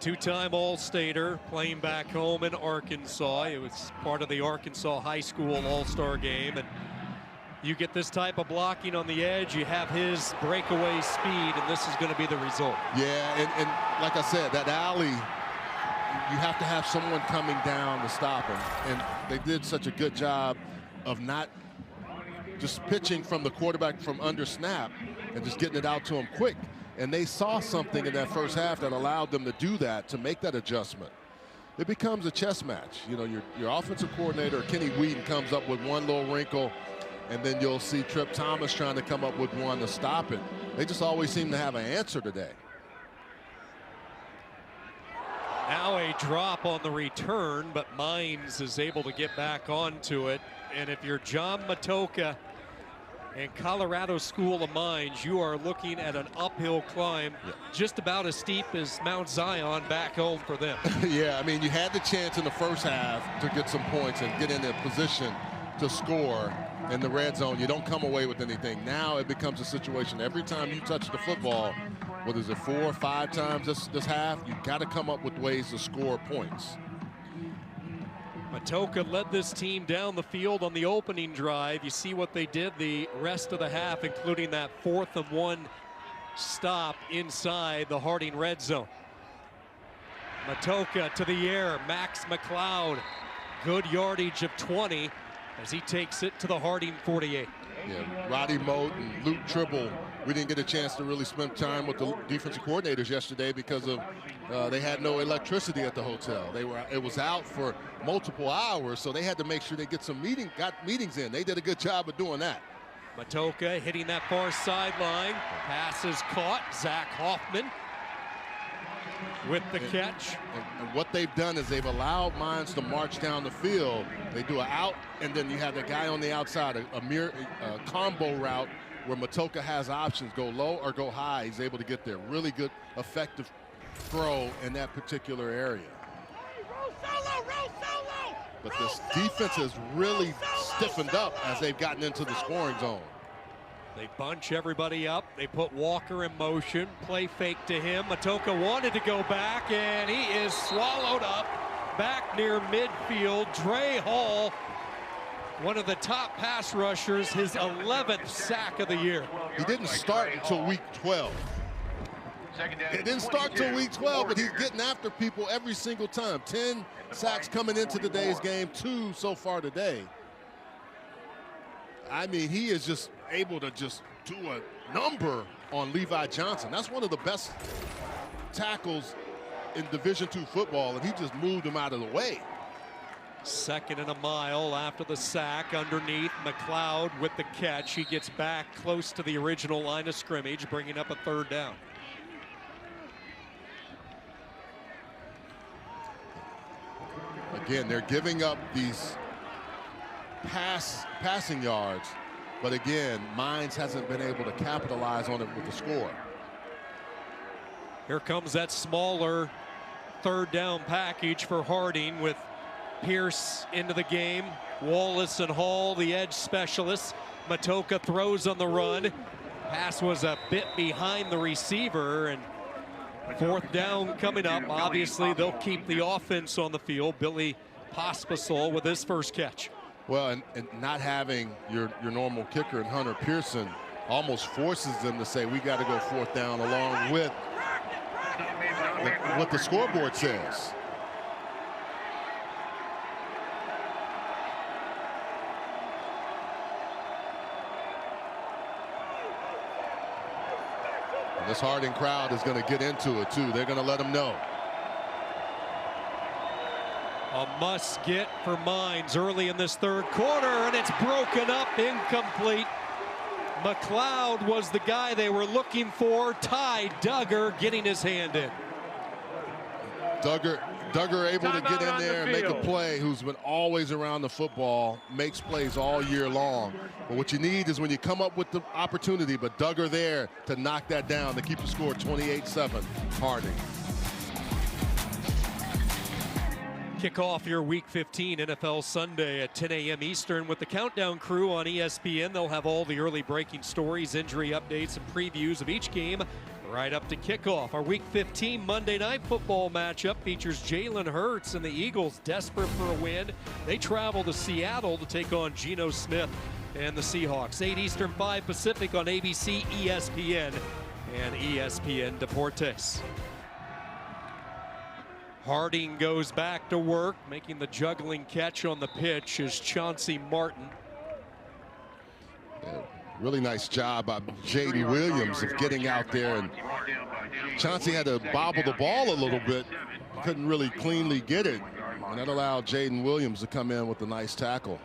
A: Two-time All-Stater, playing back home in Arkansas. It was part of the Arkansas High School All-Star game. And you get this type of blocking on the edge, you have his breakaway speed, and this is going to be the result.
B: Yeah, and like I said, that alley, you have to have someone coming down to stop him. And they did such a good job of not just pitching from the quarterback from under snap and just getting it out to him quick. And they saw something in that first half that allowed them to do that, to make that adjustment. It becomes a chess match. You know, your offensive coordinator, Kenny Wheaton, comes up with one little wrinkle, and then you'll see Trip Thomas trying to come up with one to stop it. They just always seem to have an answer today.
A: Now a drop on the return, but Mines is able to get back onto it. And if you're John Matoka and Colorado School of Mines, you are looking at an uphill climb, just about as steep as Mount Zion back home for them.
B: Yeah, I mean, you had the chance in the first half to get some points and get in a position to score in the red zone. You don't come away with anything. Now it becomes a situation every time you touch the football, what is it, 4 or 5 times this half, you've got to come up with ways to score points.
A: Matoka led this team down the field on the opening drive. You see what they did the rest of the half, including that 4th and 1 stop inside the Harding red zone. Matoka to the air, Max McLeod, good yardage of 20 as he takes it to the Harding 48.
B: Yeah, Roddy Moat and Luke Tribble, we didn't get a chance to really spend time with the defensive coordinators yesterday because of they had no electricity at the hotel. It was out for multiple hours, so they had to make sure they got meetings in. They did a good job of doing that.
A: Matoka hitting that far sideline. Pass is caught. Zach Hoffman with the catch.
B: And what they've done is they've allowed Mines to march down the field. They do an out, and then you have the guy on the outside, a combo route where Matoka has options, go low or go high. He's able to get there. Really good, effective throw in that particular area. But this defense has really stiffened up as they've gotten into the scoring zone.
A: They bunch everybody up. They put Walker in motion. Play fake to him. Matoka wanted to go back, and he is swallowed up back near midfield. Dre Hall, one of the top pass rushers, his 11th sack of the year.
B: He didn't start until week 12. It didn't start till week 12, but he's getting after people every single time. 10 sacks coming into today's game, 2 so far today. I mean, he is just able to just do a number on Levi Johnson. That's one of the best tackles in Division II football, and he just moved him out of the way.
A: 2nd and a mile after the sack. Underneath, McLeod with the catch. He gets back close to the original line of scrimmage, bringing up a 3rd down.
B: Again, they're giving up these passing yards, but again, Mines hasn't been able to capitalize on it with the score.
A: Here comes that smaller third down package for Harding with Pierce into the game. Wallace and Hall, the edge specialists. Matoka throws on the run. Pass was a bit behind the receiver, and fourth down coming up. Obviously, they'll keep the offense on the field. Billy Pospisil with his first catch.
B: Well, and not having your normal kicker and Hunter Pearson almost forces them to say, we got to go fourth down, along with what the scoreboard says. And this Harding crowd is going to get into it too. They're going to let them know.
A: A must get for Mines early in this third quarter, and it's broken up, incomplete. McLeod was the guy they were looking for. Ty Duggar getting his hand in.
B: Duggar able to get in there and make a play, who's been always around the football, makes plays all year long. But what you need is when you come up with the opportunity, but Duggar there to knock that down to keep the score 28-7, Harding.
A: Kick off your Week 15 NFL Sunday at 10 a.m. Eastern with the Countdown crew on ESPN. They'll have all the early breaking stories, injury updates, and previews of each game right up to kickoff. Our Week 15 Monday Night Football matchup features Jalen Hurts and the Eagles desperate for a win. They travel to Seattle to take on Geno Smith and the Seahawks. 8 Eastern, 5 Pacific on ABC, ESPN, and ESPN Deportes. Harding goes back to work, making the juggling catch on the pitch is Chauncey Martin.
B: Yeah, really nice job by Jaden Williams of getting out there, and Chauncey had to bobble the ball a little bit, couldn't really cleanly get it, and that allowed Jaden Williams to come in with a nice tackle.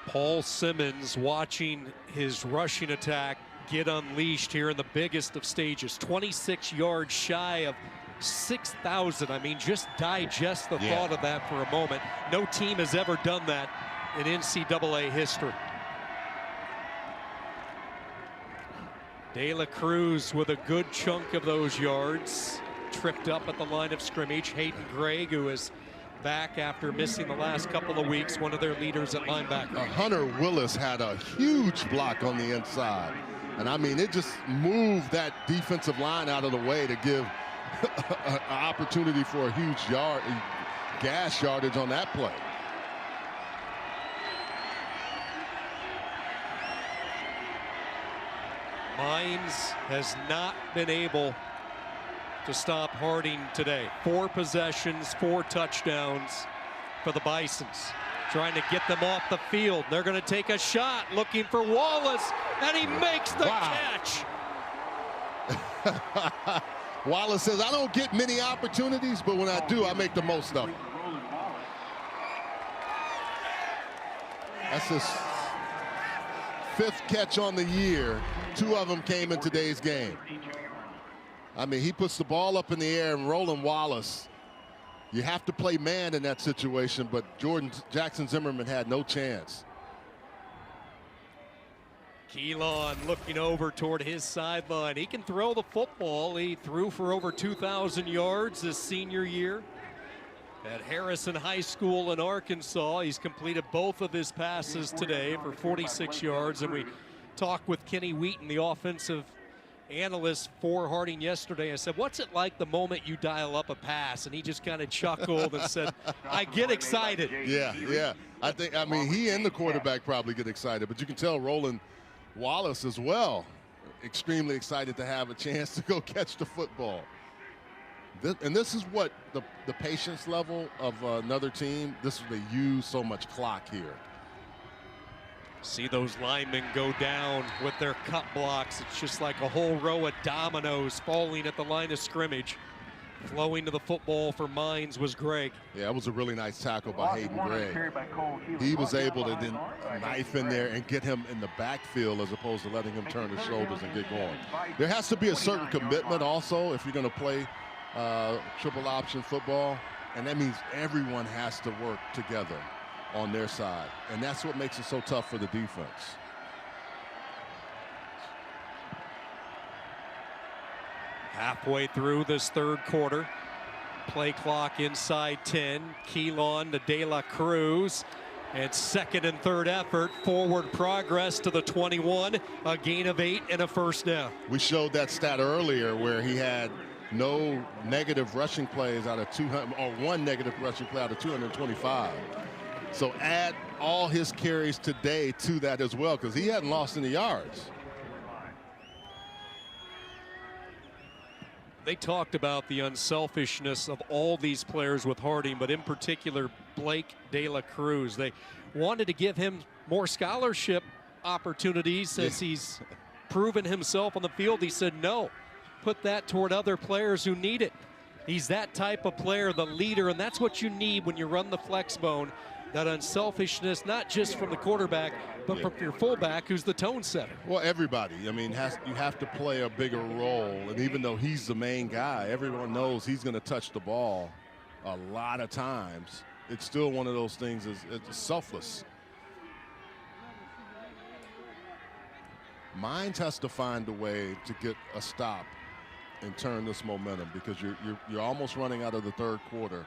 A: Paul Simmons watching his rushing attack get unleashed here in the biggest of stages. 26 yards shy of 6,000. I mean, just digest the thought of that for a moment. No team has ever done that in NCAA history. De La Cruz with a good chunk of those yards. Tripped up at the line of scrimmage. Hayden Gregg, who is back after missing the last couple of weeks, one of their leaders at linebacker.
B: Hunter Willis had a huge block on the inside. And I mean, it just moved that defensive line out of the way to give an opportunity for a huge gas yardage on that play.
A: Mines has not been able to stop Harding today. 4 possessions, 4 touchdowns for the Bisons. Trying to get them off the field. They're going to take a shot, looking for Wallace, and he makes the catch.
B: Wallace says, I don't get many opportunities, but when I do, I make the most of them. That's his 5th catch on the year. 2 of them came in today's game. I mean, he puts the ball up in the air, and Roland Wallace, you have to play man in that situation, but Jackson Zimmerman had no chance.
A: Keelan looking over toward his sideline. He can throw the football. He threw for over 2,000 yards his senior year at Harrison High School in Arkansas. He's completed both of his passes today for 46 yards. And we talked with Kenny Wheaton, the offensive analyst for Harding yesterday. I said, what's it like the moment you dial up a pass? And he just kind of chuckled and said, I get excited.
B: Yeah. I mean, he and the quarterback probably get excited, but you can tell Roland Wallace as well, extremely excited to have a chance to go catch the football. And this is what the patience level of another team, this is, they use so much clock here.
A: See those linemen go down with their cut blocks. It's just like a whole row of dominoes falling at the line of scrimmage. Flowing to the football for Mines was Gregg.
B: Yeah, that was a really nice tackle by Hayden Gregg. He was able to then knife in there and get him in the backfield as opposed to letting him turn his shoulders and get going. There has to be a certain commitment also if you're going to play triple option football, and that means everyone has to work together on their side, and that's what makes it so tough for the defense.
A: Halfway through this third quarter. Play clock inside 10. Keelan to De La Cruz. And second and third effort, forward progress to the 21, a gain of 8 and a first down.
B: We showed that stat earlier where he had no negative rushing plays out of 200, or one negative rushing play out of 225. So add all his carries today to that as well, because he hadn't lost any yards.
A: They talked about the unselfishness of all these players with Harding, but in particular Blake De La Cruz. They wanted to give him more scholarship opportunities since he's proven himself on the field. He said no, put that toward other players who need it. He's that type of player, the leader, and that's what you need when you run the flex bone. That unselfishness, not just from the quarterback, but from your fullback, who's the tone setter.
B: Well, everybody. I mean, you have to play a bigger role. And even though he's the main guy, everyone knows he's going to touch the ball a lot of times. It's still one of those things. It's selfless. Mines has to find a way to get a stop and turn this momentum, because you're almost running out of the third quarter.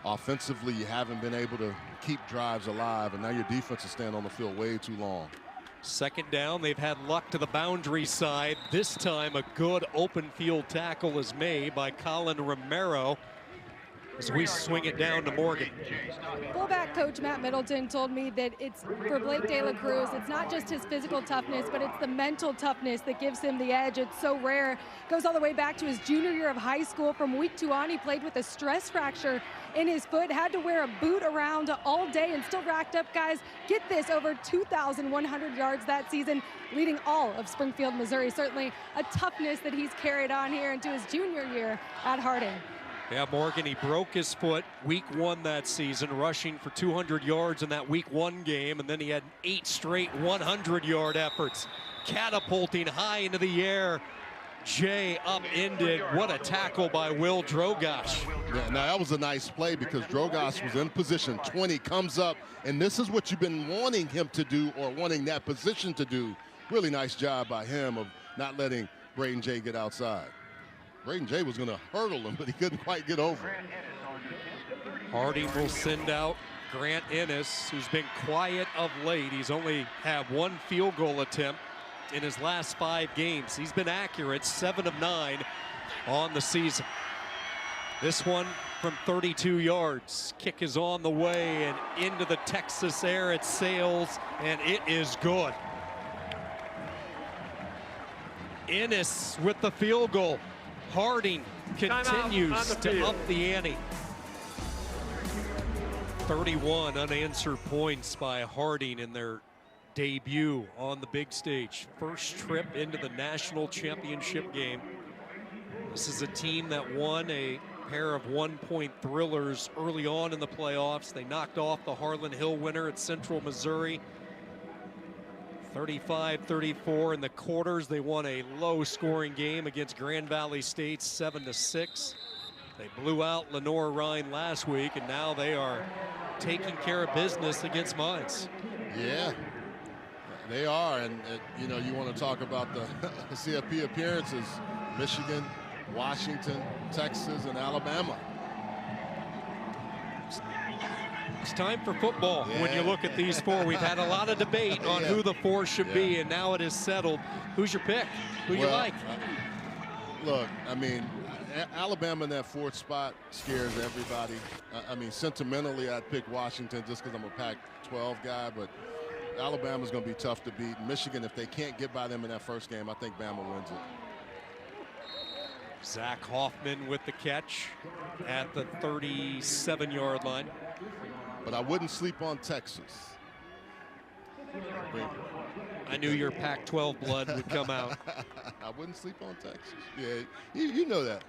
B: Offensively, you haven't been able to keep drives alive, and now your defense is staying on the field way too long.
A: Second down, they've had luck to the boundary side. This time, a good open field tackle is made by Colin Romero as we swing it down to Morgan.
D: Fullback coach Matt Middleton told me that it's for Blake De La Cruz, it's not just his physical toughness, but it's the mental toughness that gives him the edge. It's so rare. Goes all the way back to his junior year of high school. From week 2 on, he played with a stress fracture in his foot, had to wear a boot around all day, and still racked up, guys, get this, over 2,100 yards that season, leading all of Springfield, Missouri. Certainly a toughness that he's carried on here into his junior year at Harding.
A: Yeah, Morgan, he broke his foot week 1 that season, rushing for 200 yards in that week 1 game, and then he had 8 straight 100-yard efforts, catapulting high into the air. Jay upended. What a tackle by Will Drogosh.
B: Yeah, now that was a nice play, because Drogosh was in position. 20 comes up, and this is what you've been wanting him to do, or wanting that position to do. Really nice job by him of not letting Braden Jay get outside. Braden Jay was going to hurdle him, but he couldn't quite get over it.
A: Harding will send out Grant Ennis, who's been quiet of late. He's only had 1 field goal attempt in his last 5 games. He's been accurate, 7 of 9 on the season. This one from 32 yards. Kick is on the way, and into the Texas air it sails, and it is good. Ennis with the field goal. Harding continues to up the ante. 31 unanswered points by Harding in their debut on the big stage. First trip into the national championship game. This is a team that won a pair of 1-point thrillers early on in the playoffs. They knocked off the Harlan Hill winner at Central Missouri. 35-34 in the quarters. They won a low-scoring game against Grand Valley State, 7-6. They blew out Lenore Rhine last week, and now they are taking care of business against Mines.
B: Yeah, they are. And you know, you want to talk about the CFP appearances: Michigan, Washington, Texas, and Alabama.
A: It's time for football. When you look at these 4, we've had a lot of debate on who the 4 should be, and now it is settled. Who's your pick? Who you like?
B: Look, I mean, Alabama in that 4th spot scares everybody. I mean, sentimentally, I'd pick Washington just because I'm a Pac-12 guy, but Alabama's going to be tough to beat. Michigan, if they can't get by them in that first game, I think Bama wins it.
A: Zach Hoffman with the catch at the 37-yard line.
B: But I wouldn't sleep on Texas.
A: I knew your Pac-12 blood would come out.
B: I wouldn't sleep on Texas. Yeah, you know that.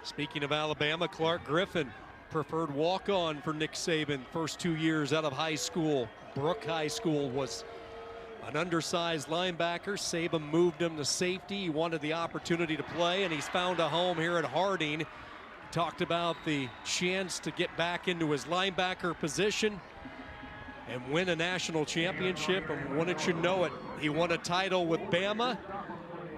A: Speaking of Alabama, Clark Griffin, preferred walk-on for Nick Saban. First 2 years out of high school. Brooke High School was an undersized linebacker. Saban moved him to safety. He wanted the opportunity to play, and he's found a home here at Harding. Talked about the chance to get back into his linebacker position and win a national championship, and wouldn't you know it, he won a title with Bama,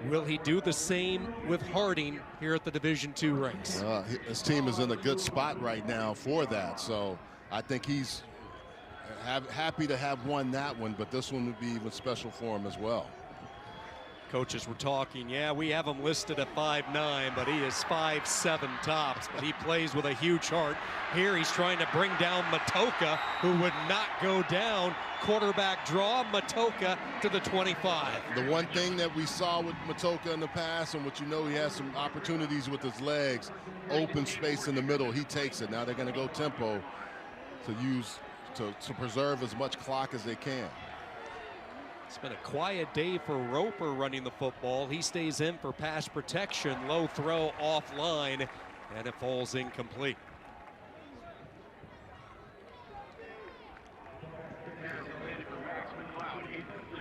A: Will he do the same with Harding here at the Division II race?
B: His team is in a good spot right now for that, so I think he's happy to have won that one, but this one would be even special for him as well.
A: Coaches were talking, yeah, we have him listed at 5'9", but he is 5'7" tops, but he plays with a huge heart. Here he's trying to bring down Matoka, who would not go down. Quarterback draw, Matoka to the 25.
B: The one thing that we saw with Matoka in the past, and what you know, he has some opportunities with his legs, open space in the middle, he takes it. Now they're going to go tempo to preserve as much clock as they can.
A: It's been a quiet day for Roper running the football. He stays in for pass protection. Low throw offline, and it falls incomplete.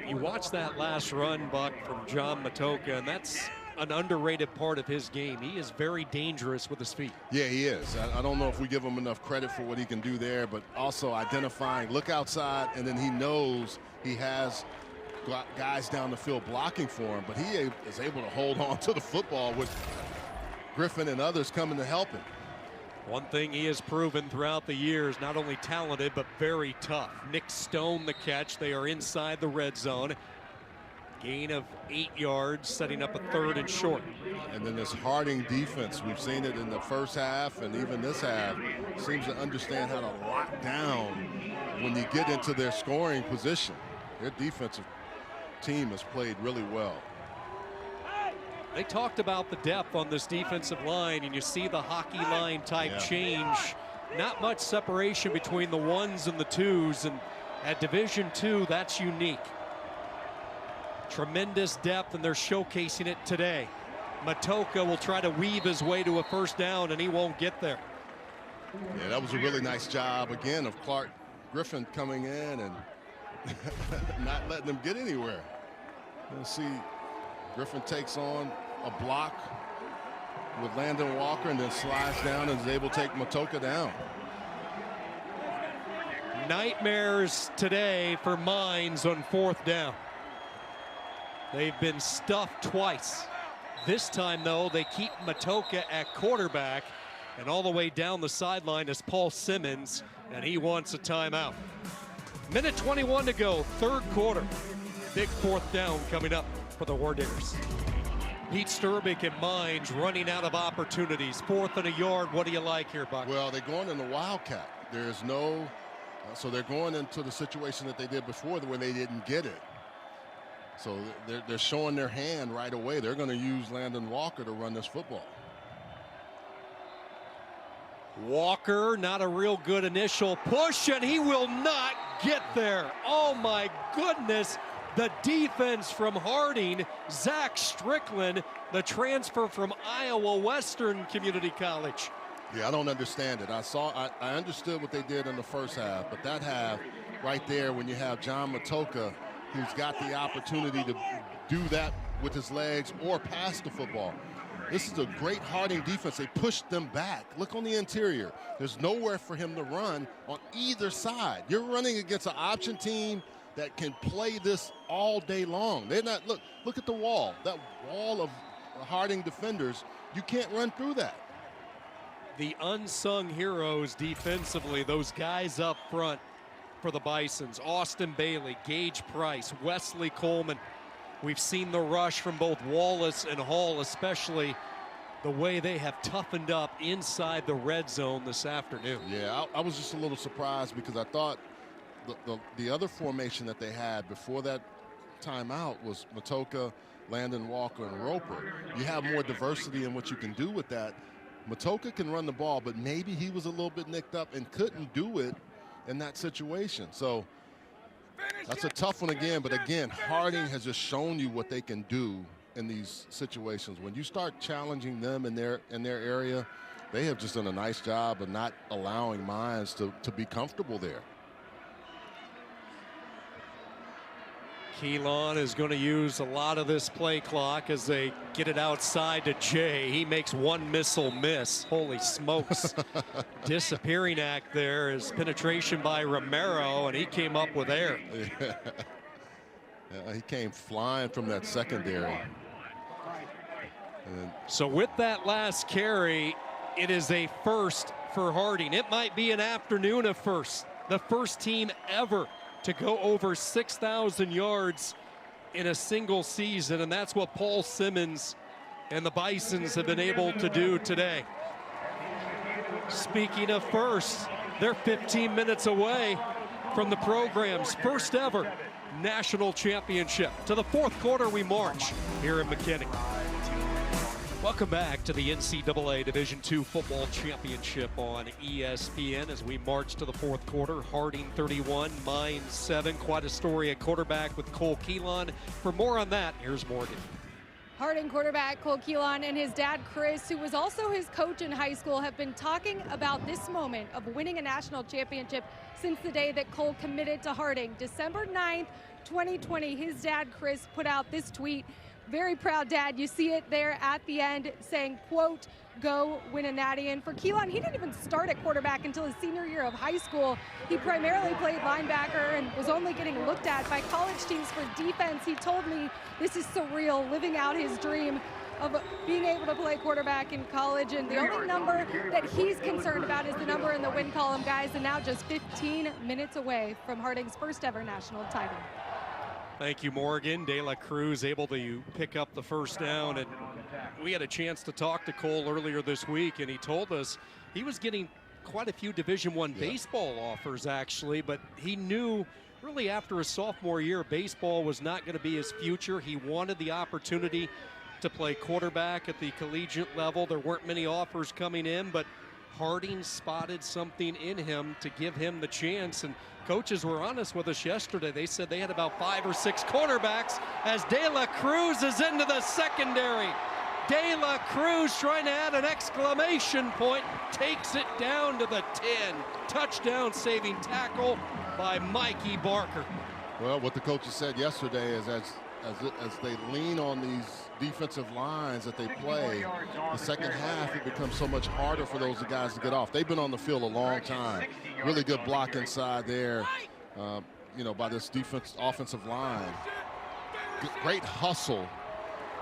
A: You watch that last run, Buck, from John Matoka, and that's an underrated part of his game. He is very dangerous with his feet.
B: Yeah, he is. I don't know if we give him enough credit for what he can do there, but also identifying, look outside, and then he knows he has guys down the field blocking for him, but he is able to hold on to the football with Griffin and others coming to help him.
A: One thing he has proven throughout the years, not only talented, but very tough. Nick Stone the catch. They are inside the red zone. Gain of 8 yards, setting up a 3rd and short.
B: And then this Harding defense, we've seen it in the first half and even this half, seems to understand how to lock down when you get into their scoring position. Their defensive team has played really well.
A: They talked about the depth on this defensive line, and you see the hockey line type change. Not much separation between the 1s and the 2s, and at Division II, that's unique. Tremendous depth, and they're showcasing it today. Matoka will try to weave his way to a 1st down, and he won't get there.
B: Yeah, that was a really nice job, again, of Clark Griffin coming in and not letting them get anywhere. You'll see Griffin takes on a block with Landon Walker and then slides down and is able to take Matoka down.
A: Nightmares today for Mines on 4th down. They've been stuffed twice. This time, though, they keep Matoka at quarterback, and all the way down the sideline is Paul Simmons, and he wants a timeout. Minute 21 to go, 3rd quarter. Big 4th down coming up for the War Diggers. Pete Sturbick and Mines running out of opportunities. 4th and a yard. What do you like here, Buck?
B: Well, they're going in the Wildcat. There's no, so they're going into the situation that they did before where they didn't get it. So they're showing their hand right away. They're going to use Landon Walker to run this football.
A: Walker, not a real good initial push, and he will not get there. Oh, my goodness. The defense from Harding, Zach Strickland, the transfer from Iowa Western Community College.
B: Yeah, I don't understand it. I understood what they did in the first half, but that half right there, when you have John Matoka, who's got the opportunity to do that with his legs or pass the football. This is a great Harding defense. They pushed them back. Look on the interior. There's nowhere for him to run on either side. You're running against an option team that can play this all day long. They're not, look at the wall. That wall of Harding defenders, you can't run through that.
A: The unsung heroes defensively, those guys up front for the Bisons. Austin Bailey, Gage Price, Wesley Coleman. We've seen the rush from both Wallace and Hall, especially the way they have toughened up inside the red zone this afternoon.
B: Yeah, I was just a little surprised because I thought the other formation that they had before that timeout was Matoka, Landon Walker, and Roper. You have more diversity in what you can do with that. Matoka can run the ball, but maybe he was a little bit nicked up and couldn't do it in that situation. So that's a tough one again, but again, Harding has just shown you what they can do in these situations. When you start challenging them in their area, they have just done a nice job of not allowing Mines to be comfortable there.
A: Keelan is going to use a lot of this play clock as they get it outside to Jay. He makes one missile miss. Holy smokes. Disappearing act there is penetration by Romero, and he came up with air.
B: Yeah, he came flying from that secondary.
A: So with that last carry, it is a first for Harding. It might be an afternoon of firsts. The first team ever to go over 6,000 yards in a single season, and that's what Paul Simmons and the Bisons have been able to do today. Speaking of firsts, they're 15 minutes away from the program's first ever national championship. To the fourth quarter we march here in McKinney. Welcome back to the NCAA Division II Football Championship on ESPN as we march to the fourth quarter. Harding 31, Mines 7. Quite a story at quarterback with Cole Keelan. For more on that, here's Morgan.
D: Harding quarterback Cole Keelan and his dad Chris, who was also his coach in high school, have been talking about this moment of winning a national championship since the day that Cole committed to Harding. December 9th, 2020, his dad Chris put out this tweet. Very proud dad. You see it there at the end saying, quote, "Go win a natty." And for Keelan, he didn't even start at quarterback until his senior year of high school. He primarily played linebacker and was only getting looked at by college teams for defense. He told me this is surreal, living out his dream of being able to play quarterback in college. And the only number that he's concerned about is the number in the win column, guys. And now just 15 minutes away from Harding's first ever national title.
A: Thank you, Morgan. De La Cruz able to pick up the first down. And we had a chance to talk to Cole earlier this week, and he told us he was getting quite a few Division I baseball offers, actually, but he knew really after his sophomore year, baseball was not going to be his future. He wanted the opportunity to play quarterback at the collegiate level. There weren't many offers coming in, but Harding spotted something in him to give him the chance. And coaches were honest with us yesterday. They said they had about 5 or 6 quarterbacks as De La Cruz is into the secondary. De La Cruz trying to add an exclamation point, takes it down to the 10. Touchdown saving tackle by Mikey Barker.
B: Well, what the coaches said yesterday is as they lean on these defensive lines that they play, the second half, it becomes so much harder for those guys to get off. They've been on the field a long time. Really good block inside there, by this offensive line. Great hustle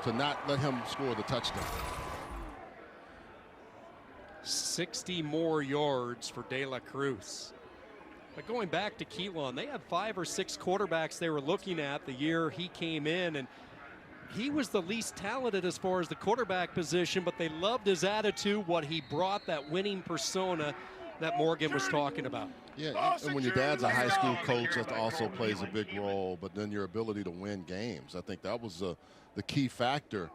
B: to not let him score the touchdown.
A: 60 more yards for De La Cruz. But going back to Keelan, they had 5 or 6 quarterbacks they were looking at the year he came in, and he was the least talented as far as the quarterback position, but they loved his attitude, what he brought, that winning persona that Morgan was talking about.
B: Yeah, and when your dad's a high school coach, that also plays a big role, but then your ability to win games. I think that was the key factor.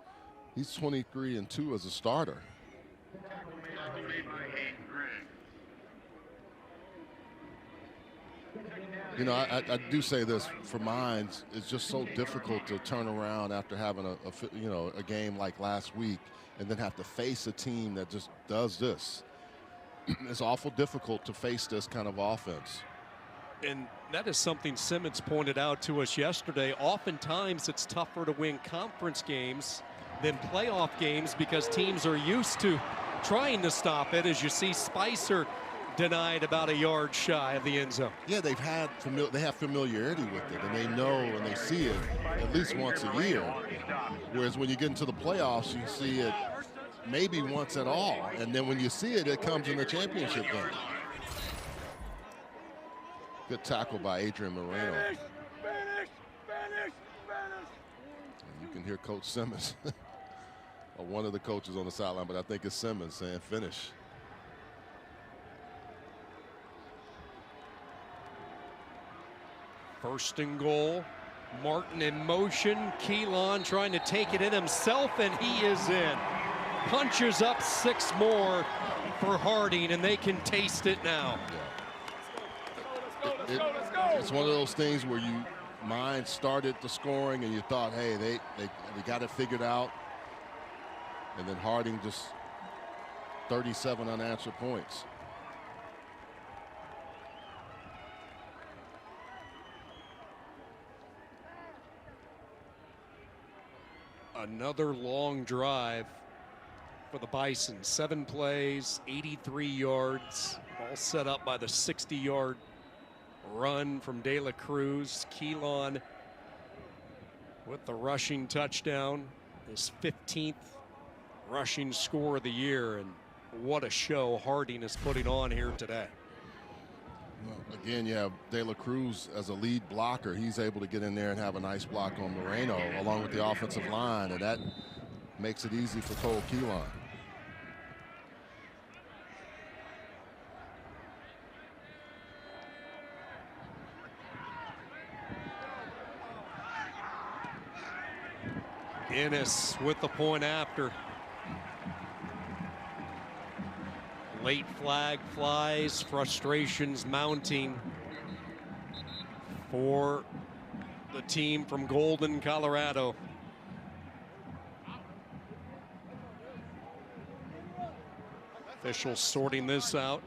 B: He's 23-2 as a starter. I do say this for Mines. It's just so difficult to turn around after having a game like last week and then have to face a team that just does this. It's awful difficult to face this kind of offense.
A: And that is something Simmons pointed out to us yesterday. Oftentimes it's tougher to win conference games than playoff games because teams are used to trying to stop it, as you see Spicer denied about a yard shy of the end zone.
B: Yeah, they have familiarity with it, and they know and they see it at least once a year. Whereas when you get into the playoffs, you see it maybe once at all, and then when you see it, it comes in the championship game. Good tackle by Adrian Moreno. And you can hear Coach Simmons, or one of the coaches on the sideline, but I think it's Simmons saying finish.
A: First and goal. Martin in motion. Keelan trying to take it in himself, and he is in. Punches up 6 more for Harding, and they can taste it now.
B: Yeah. It's one of those things where Mines started the scoring, and you thought, hey, they got it figured out. And then Harding just 37 unanswered points.
A: Another long drive for the Bison. 7 plays, 83 yards, all set up by the 60-yard run from De La Cruz. Keelan with the rushing touchdown, his 15th rushing score of the year, and what a show Harding is putting on here today.
B: Well, again, you have De La Cruz as a lead blocker. He's able to get in there and have a nice block on Moreno along with the offensive line, and that makes it easy for Cole Keelan.
A: Ennis with the point after. Late flag flies, frustrations mounting for the team from Golden, Colorado. Officials sorting this out.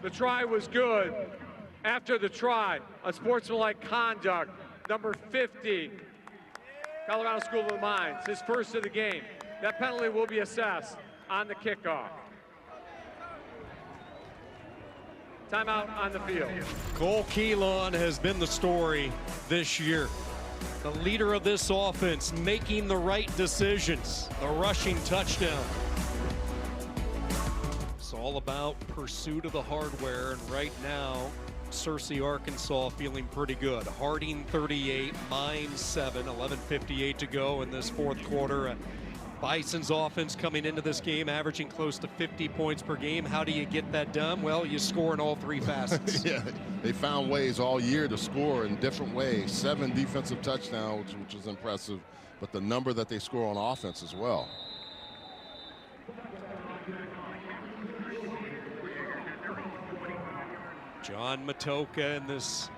C: The try was good. After the try, unsportsmanlike conduct, number 50, Colorado School of the Mines, his first of the game. That penalty will be assessed on the kickoff. Timeout on the field.
A: Cole Keelan has been the story this year. The leader of this offense, making the right decisions. The rushing touchdown. It's all about pursuit of the hardware, and right now, Searcy, Arkansas feeling pretty good. Harding 38, Mines 7, 11:58 to go in this fourth quarter. Bison's offense coming into this game averaging close to 50 points per game. How do you get that done? Well, you score in all three facets.
B: Yeah, they found ways all year to score in different ways. 7 defensive touchdowns, which is impressive, but the number that they score on offense as well.
A: John Matoka in this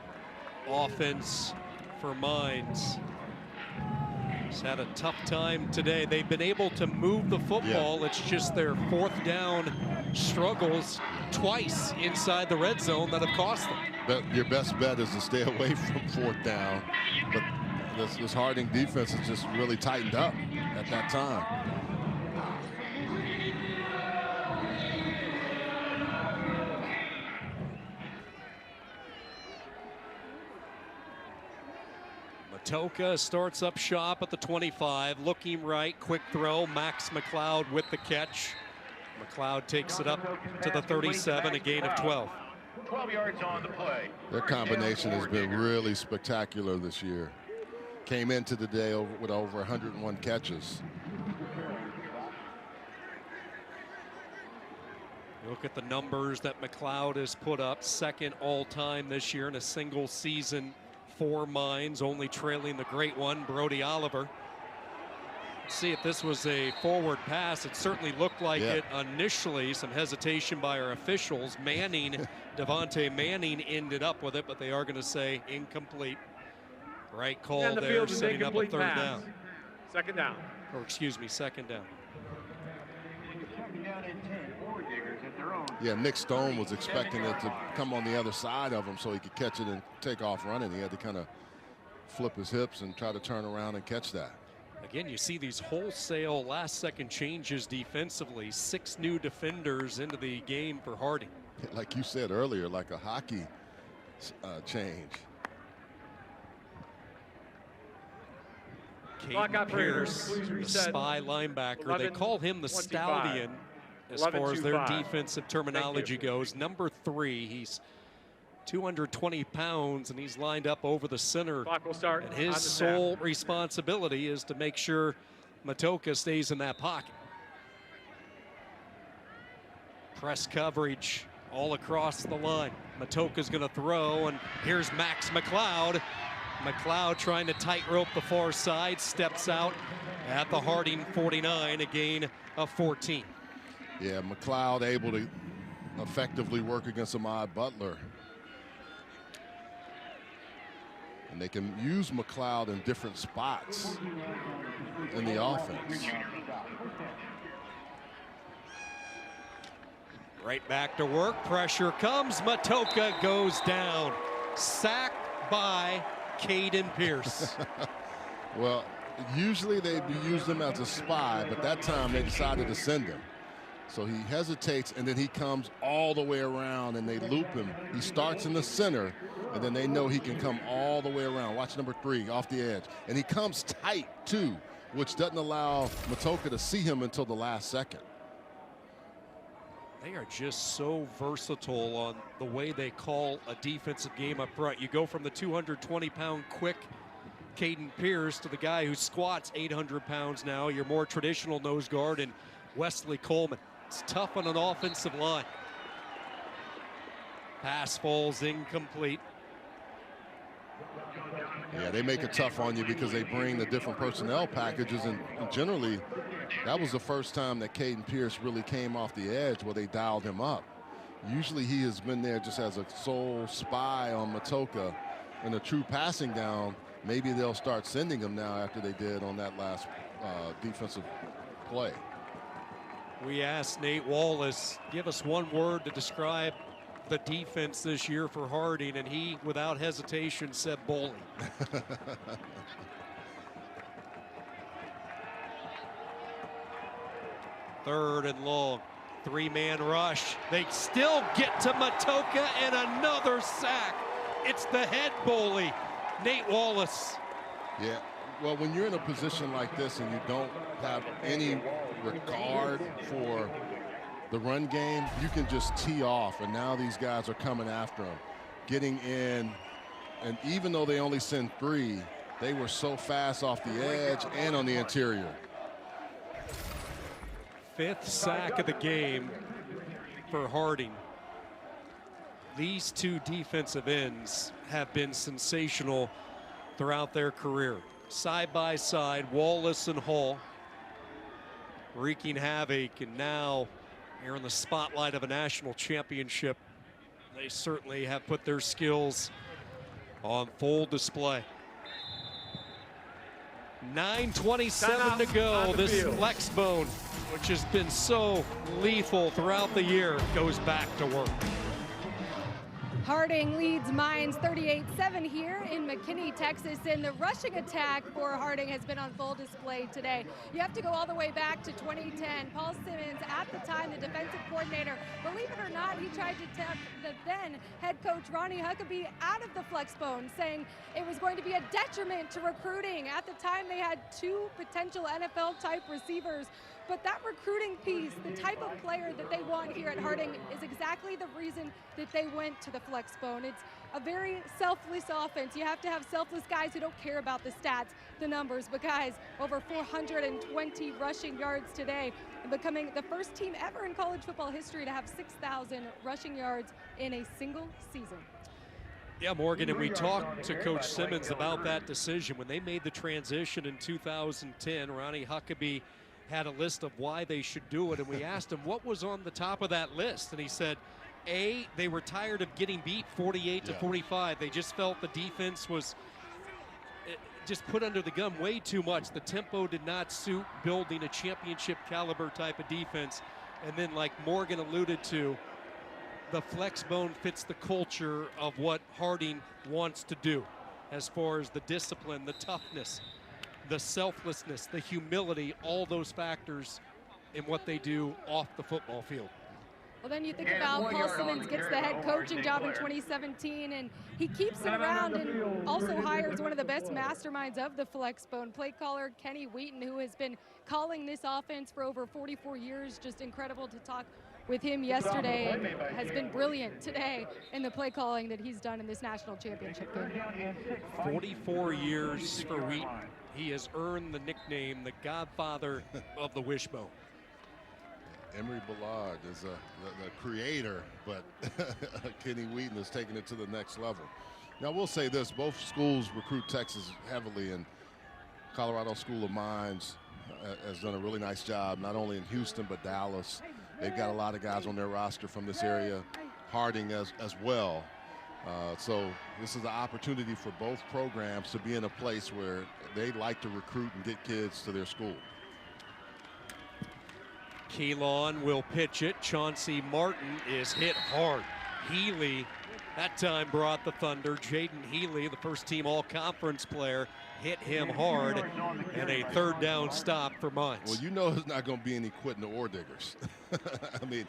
A: offense for Mines. He's had a tough time today. They've been able to move the football. Yeah. It's just their fourth down struggles twice inside the red zone that have cost them.
B: But your best bet is to stay away from fourth down. But this Harding defense has just really tightened up at that time.
A: Matoka starts up shop at the 25, looking right, quick throw. Max McLeod with the catch. McLeod takes it up to the 37, a gain of 12.
F: 12 yards on the play.
B: Their combination has been really spectacular this year. Came into the day with over 101 catches.
A: Look at the numbers that McLeod has put up, second all-time this year in a single season for Mines, only trailing the great one, Brody Oliver. Let's see if this was a forward pass. It certainly looked like it initially. Some hesitation by our officials. Devontae Manning ended up with it, but they are going to say incomplete. Right call there, setting up a third down.
C: Second down.
A: Or excuse me, second down.
B: Yeah, Nick Stone was expecting it to come on the other side of him so he could catch it and take off running. He had to kind of flip his hips and try to turn around and catch that.
A: Again, you see these wholesale last-second changes defensively. 6 new defenders into the game for Harding.
B: Like you said earlier, like a hockey change.
A: Caden Pierce, the spy linebacker. They call him the Stallion as far as their defensive terminology goes. Number 3, he's 220 pounds, and he's lined up over the center. And his sole responsibility is to make sure Matoka stays in that pocket. Press coverage all across the line. Matoka's going to throw, and here's Max McLeod. McLeod trying to tightrope the far side, steps out at the Harding 49, a gain of 14.
B: Yeah, McLeod able to effectively work against Ahmad Butler. And they can use McLeod in different spots in the offense.
A: Right back to work, pressure comes, Matoka goes down. Sacked by Caden Pierce.
B: Well, usually they'd use him as a spy, but that time they decided to send him. So he hesitates, and then he comes all the way around, and they loop him. He starts in the center, and then they know he can come all the way around. Watch number 3 off the edge. And he comes tight, too, which doesn't allow Matoka to see him until the last second.
A: They are just so versatile on the way they call a defensive game up front. You go from the 220-pound quick Caden Pierce to the guy who squats 800 pounds now, your more traditional nose guard, and Wesley Coleman. It's tough on an offensive line. Pass falls incomplete.
B: Yeah, they make it tough on you because they bring the different personnel packages, and generally, that was the first time that Caden Pierce really came off the edge where they dialed him up. Usually he has been there just as a sole spy on Matoka. In a true passing down, maybe they'll start sending him now after they did on that last defensive play.
A: We asked Nate Wallace, give us one word to describe the defense this year for Harding, and he, without hesitation, said bowling. Third and long, 3-man rush. They still get to Matoka, and another sack. It's the head bully, Nate Wallace.
B: Yeah, well, when you're in a position like this and you don't have any regard for the run game, you can just tee off, and now these guys are coming after him, getting in, and even though they only send 3, they were so fast off the edge and on the interior.
A: 5th sack of the game for Harding. These 2 defensive ends have been sensational throughout their career. Side by side, Wallace and Hall wreaking havoc, and now here in the spotlight of a national championship, they certainly have put their skills on full display. 9:27 to go. This flex bone, which has been so lethal throughout the year, goes back to work.
D: Harding leads Mines 38-7 here in McKinney, Texas, and the rushing attack for Harding has been on full display today. You have to go all the way back to 2010. Paul Simmons, at the time the defensive coordinator, believe it or not, he tried to tell the then head coach Ronnie Huckabee out of the flex bone, saying it was going to be a detriment to recruiting. At the time, they had 2 potential NFL-type receivers. But that recruiting piece, the type of player that they want here at Harding, is exactly the reason that they went to the flex bone. It's a very selfless offense. You have to have selfless guys who don't care about the stats, the numbers, but guys, over 420 rushing yards today, and becoming the first team ever in college football history to have 6,000 rushing yards in a single season.
A: Yeah, Morgan, and we talked to Coach Simmons about that decision. When they made the transition in 2010, Ronnie Huckabee had a list of why they should do it, and we asked him what was on the top of that list, and he said, A, they were tired of getting beat 48-45. They just felt the defense was just put under the gun way too much. The tempo did not suit building a championship caliber type of defense. And then, like Morgan alluded to, the flex bone fits the culture of what Harding wants to do as far as the discipline, the toughness, the selflessness, the humility, all those factors in what they do off the football field.
D: Well, then you think about Paul Simmons gets the head coaching job in 2017, and he keeps it around and also hires one of the best masterminds of the flex bone, play caller Kenny Wheaton, who has been calling this offense for over 44 years. Just incredible to talk with him yesterday, and has been brilliant today in the play calling that he's done in this national championship game.
A: 44 years for Wheaton. He has earned the nickname the godfather of the wishbone.
B: Emery Ballard is the creator, but Kenny Wheaton has taken it to the next level. Now, we'll say this, both schools recruit Texas heavily, and Colorado School of Mines has done a really nice job, not only in Houston, but Dallas. They've got a lot of guys on their roster from this area, Harding as well. So this is an opportunity for both programs to be in a place where they like to recruit and get kids to their school.
A: Keelan will pitch it. Chauncey Martin is hit hard. Healy That time brought the thunder. Jaden Healy, the first-team all-conference player, hit him hard, and a third down stop for Mines.
B: Well, you know there's not going to be any quitting the ore diggers. I mean,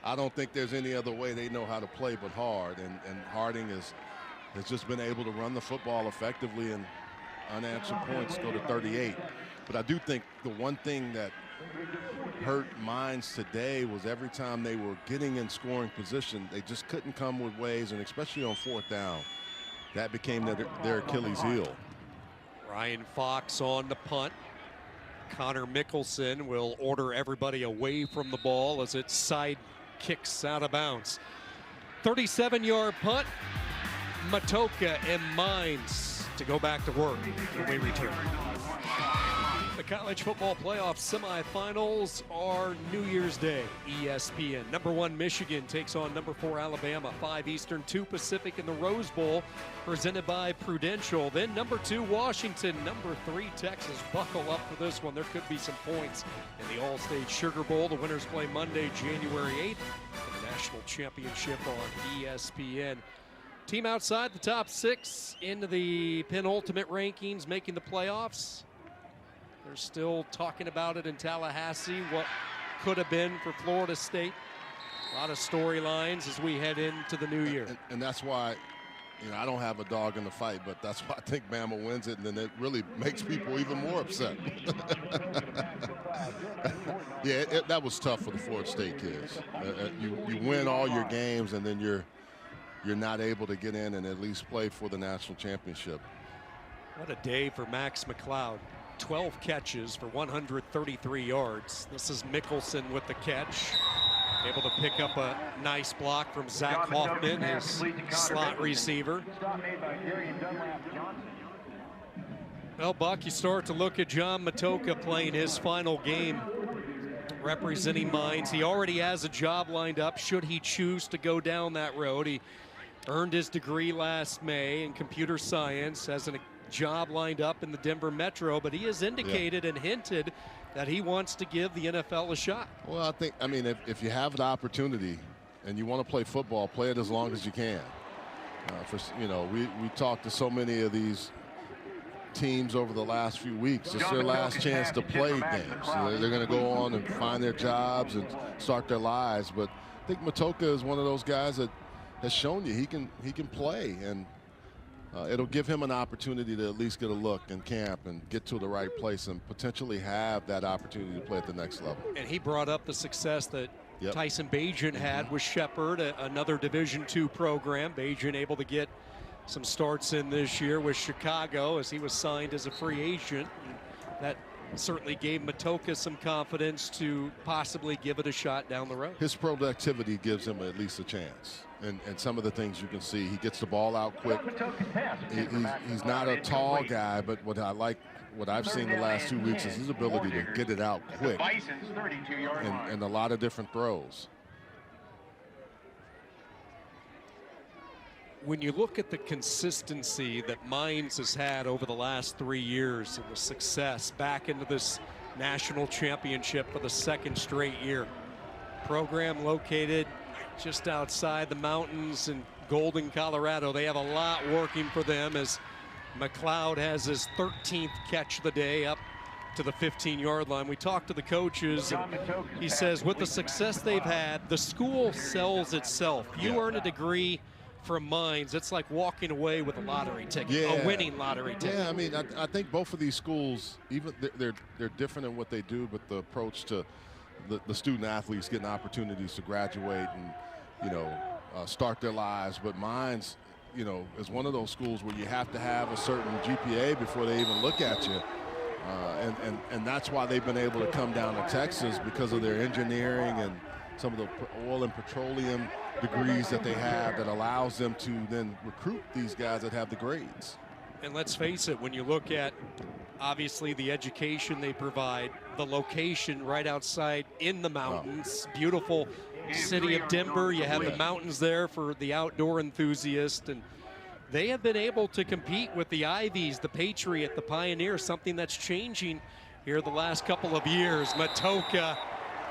B: I don't think there's any other way they know how to play but hard, and Harding has just been able to run the football effectively, and unanswered points go to 38. But I do think the one thing that hurt Mines today was every time they were getting in scoring position, they just couldn't come with ways, and especially on fourth down, that became their Achilles heel.
A: Ryan Fox on the punt. Connor Mickelson will order everybody away from the ball as it side kicks out of bounds. 37-yard punt. Matoka and Mines to go back to work when we return. The college football playoff semifinals are New Year's Day. ESPN. Number 1 Michigan takes on number 4 Alabama. 5 Eastern, 2 Pacific in the Rose Bowl, presented by Prudential. Then number 2 Washington, number 3 Texas. Buckle up for this one. There could be some points in the All-State Sugar Bowl. The winners play Monday, January 8th for the national championship on ESPN. Team outside the top 6 into the penultimate rankings, making the playoffs. They're still talking about it in Tallahassee, what could have been for Florida State. A lot of storylines as we head into the new year.
B: And that's why, I don't have a dog in the fight, but that's why I think Bama wins it, and then it really makes people even more upset. Yeah, that was tough for the Florida State kids. You win all your games, and then you're not able to get in and at least play for the national championship.
A: What a day for Max McLeod. 12 catches for 133 yards. This is Mickelson with the catch. Able to pick up a nice block from Zach Hoffman, his slot receiver. Well, Buck, you start to look at John Matoka playing his final game representing Mines. He already has a job lined up should he choose to go down that road. He earned his degree last May in computer science, has a job lined up in the Denver Metro, but he has indicated and hinted that he wants to give the NFL a shot.
B: Well, I mean, if you have the opportunity and you want to play football, play it as long as you can. We talked to so many of these teams over the last few weeks. It's their last chance to play games. They're going to go on and find their jobs and start their lives. But I think Matoka is one of those guys that has shown you he can play, and it'll give him an opportunity to at least get a look in camp and get to the right place and potentially have that opportunity to play at the next level.
A: And he brought up the success that Tyson Bagent had with Shepherd, another Division II program. Bagent able to get some starts in this year with Chicago as he was signed as a free agent. And that certainly gave Matoka some confidence to possibly give it a shot down the road.
B: His productivity gives him at least a chance. And some of the things you can see, he gets the ball out quick. He's not a tall guy, but what I've seen the last 2 weeks is his ability to get it out quick and a lot of different throws.
A: When you look at the consistency that Mines has had over the last 3 years and the success back into this national championship for the 2nd straight year, program located just outside the mountains in Golden, Colorado. They have a lot working for them as McLeod has his 13th catch of the day up to the 15-yard line. We talked to the coaches, and he says with the success they've had, the school sells itself. You earn a degree from Mines, it's like walking away with a lottery ticket, a winning lottery ticket.
B: Yeah, I mean, I think both of these schools, even they're different in what they do, but the approach to the student athletes getting opportunities to graduate and start their lives. But Mines, is one of those schools where you have to have a certain GPA before they even look at you. And that's why they've been able to come down to Texas, because of their engineering and some of the oil and petroleum degrees that they have that allows them to then recruit these guys that have the grades.
A: And let's face it, when you look at obviously the education they provide, the location right outside in the mountains, beautiful city of Denver, you have the mountains there for the outdoor enthusiast, and they have been able to compete with the Ivies, the Patriot, the Pioneer, something that's changing here the last couple of years. Matoka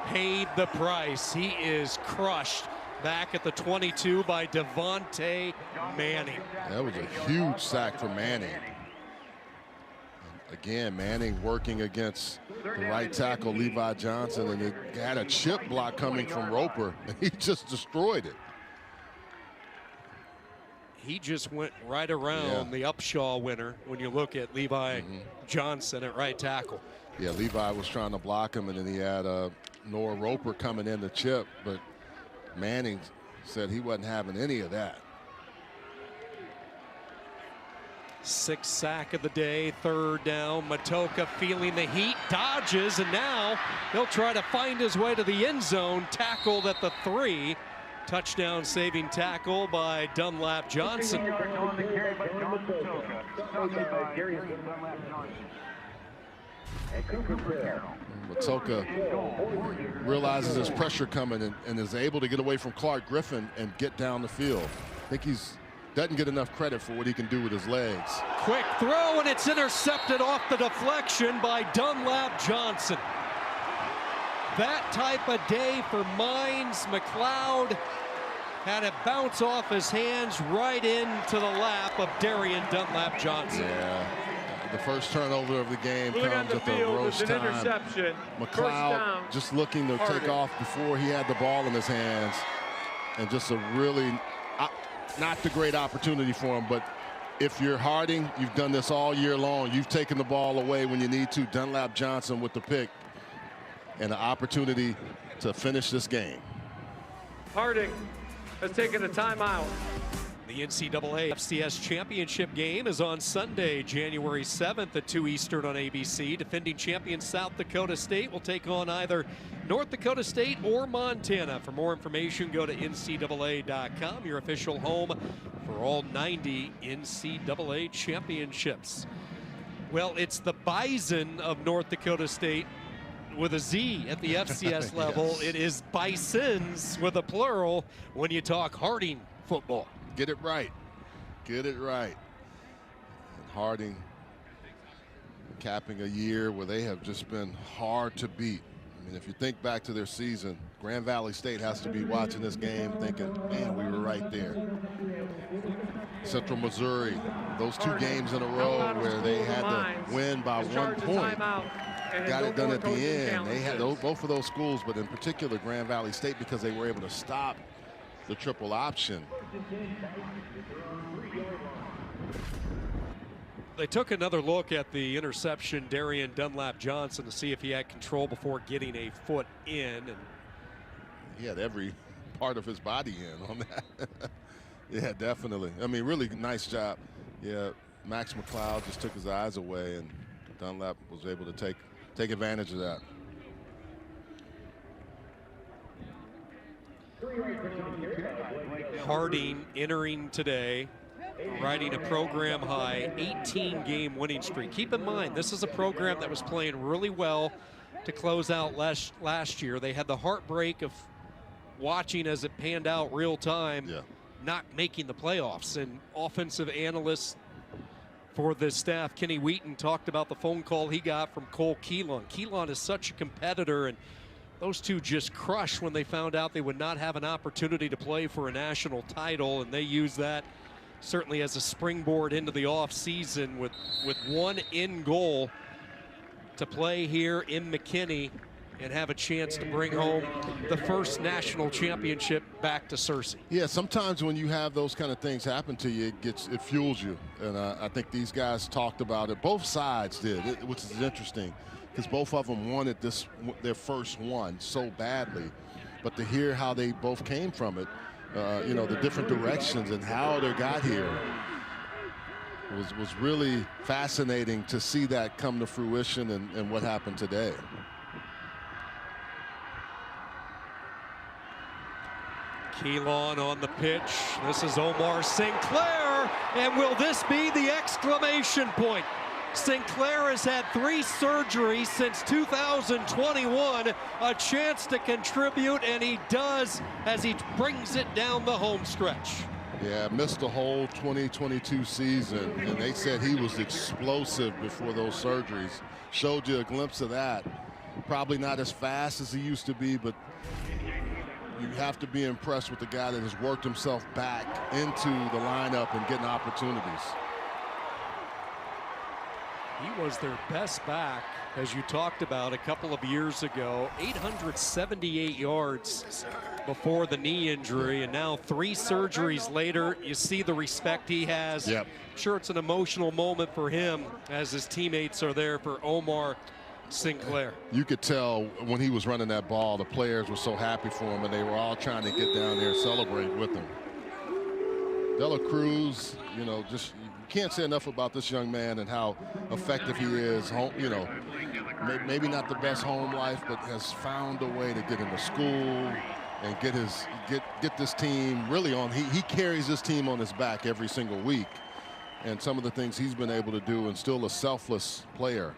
A: paid the price. He is crushed Back at the 22 by Devontae Manning.
B: That was a huge sack for Manning. And again, Manning working against the right tackle, Levi Johnson, and it had a chip block coming from Roper, and he just destroyed it.
A: He just went right around the Upshaw winner when you look at Levi Johnson at right tackle.
B: Yeah, Levi was trying to block him, and then he had Noah Roper coming in to chip, but Manning said he wasn't having any of that.
A: 6th sack of the day, 3rd down. Matoka feeling the heat, dodges, and now he'll try to find his way to the end zone. Tackled at the 3. Touchdown saving tackle by Dunlap Johnson.
B: Matoka realizes there's pressure coming and is able to get away from Clark Griffin and get down the field. I think doesn't get enough credit for what he can do with his legs.
A: Quick throw, and it's intercepted off the deflection by Dunlap Johnson. That type of day for Mines. McLeod had it bounce off his hands right into the lap of Darian Dunlap Johnson.
B: Yeah. The first turnover of the game
C: Moving
B: comes at the roast time.
C: Interception.
B: McLeod just looking to take off before he had the ball in his hands. And just a really, not the great opportunity for him, but if you're Harding, you've done this all year long. You've taken the ball away when you need to. Dunlap Johnson with the pick and an opportunity to finish this game.
C: Harding has taken a timeout.
A: The NCAA FCS championship game is on Sunday, January 7th at 2 Eastern on ABC. Defending champion South Dakota State will take on either North Dakota State or Montana. For more information, go to NCAA.com, your official home for all 90 NCAA championships. Well, it's the Bison of North Dakota State with a Z at the FCS level.
B: Yes.
A: It is Bisons with a plural when you talk Harding football.
B: Get it right. Get it right. And Harding capping a year where they have just been hard to beat. I mean, if you think back to their season, Grand Valley State has to be watching this game thinking, man, we were right there. Central Missouri, those 2 games in a row where they had to win by 1 point. Got it done at the end. They had both of those schools, but in particular Grand Valley State, because they were able to stop the triple option.
A: They took another look at the interception, Darian Dunlap Johnson, to see if he had control before getting a foot in. And
B: he had every part of his body in on that. Yeah, definitely. I mean, really nice job. Yeah, Max McLeod just took his eyes away, and Dunlap was able to take advantage of that.
A: Harding entering today, riding a program high 18-game winning streak. Keep in mind, this is a program that was playing really well to close out last year. They had the heartbreak of watching as it panned out real time, not making the playoffs. And offensive analysts for this staff, Kenny Wheaton, talked about the phone call he got from Cole Keelan. Keelan is such a competitor, and those two just crushed when they found out they would not have an opportunity to play for a national title, and they used that certainly as a springboard into the offseason with one end goal to play here in McKinney and have a chance to bring home the first national championship back to Searcy.
B: Yeah, sometimes when you have those kind of things happen to you, it fuels you. And I think these guys talked about it. Both sides did, which is interesting, because both of them wanted their first one so badly. But to hear how they both came from it, you know, the different directions and how they got here was really fascinating to see that come to fruition and what happened today.
A: Keelan on the pitch. This is Omar Sinclair, and will this be the exclamation point? Sinclair has had 3 surgeries since 2021, a chance to contribute, and he does as he brings it down the home stretch.
B: Yeah, missed the whole 2022 season, and they said he was explosive before those surgeries. Showed you a glimpse of that. Probably not as fast as he used to be, but you have to be impressed with the guy that has worked himself back into the lineup and getting opportunities.
A: He was their best back, as you talked about a couple of years ago. 878 yards before the knee injury, and now 3 surgeries later, you see the respect he has.
B: Yep.
A: Sure, it's an emotional moment for him as his teammates are there for Omar Sinclair.
B: You could tell when he was running that ball, the players were so happy for him, and they were all trying to get down there and celebrate with him. Dela Cruz, you know, just you can't say enough about this young man and how effective he is. You know, maybe not the best home life, but has found a way to get into school and get this team really on. He carries this team on his back every single week, and some of the things he's been able to do, and still a selfless player.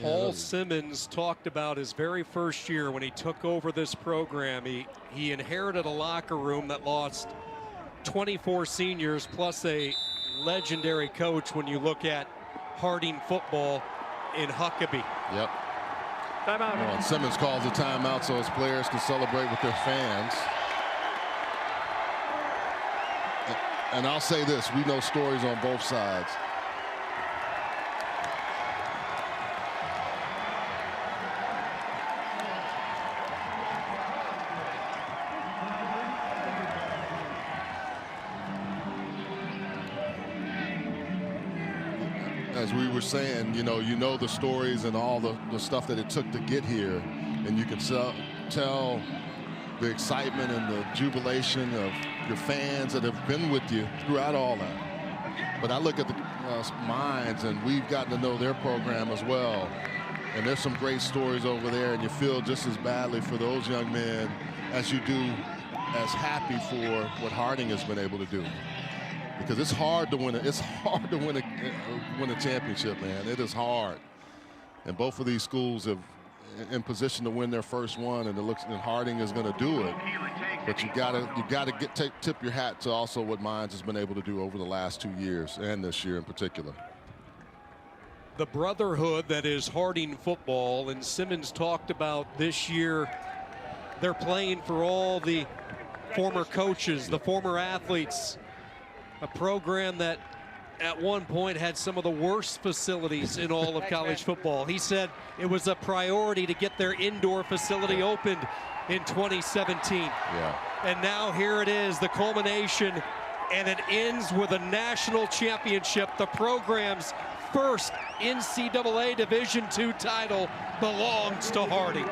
A: Paul Simmons talked about his very first year when he took over this program. He inherited a locker room that lost 24 seniors plus a legendary coach when you look at Harding football in Huckabee.
B: Yep.
C: Timeout.
B: Well, Simmons calls a timeout so his players can celebrate with their fans. And I'll say this, we know stories on both sides. As we were saying, you know the stories and all the stuff that it took to get here, and you can tell the excitement and the jubilation of your fans that have been with you throughout all that. But I look at the Mines, and we've gotten to know their program as well, and there's some great stories over there, and you feel just as badly for those young men as you do as happy for what Harding has been able to do. Because it's hard to win a championship, man. It is hard, and both of these schools have in position to win their first one, and Harding is going to do it. But you gotta tip your hat to also what Mines has been able to do over the last 2 years and this year in particular.
A: The brotherhood that is Harding football, and Simmons talked about this year. They're playing for all the former coaches, the former athletes. A program that at one point had some of the worst facilities in all of college football. He said it was a priority to get their indoor facility opened in 2017.
B: Yeah.
A: And now here it is, the culmination, and it ends with a national championship. The program's first NCAA Division II title belongs to Harding.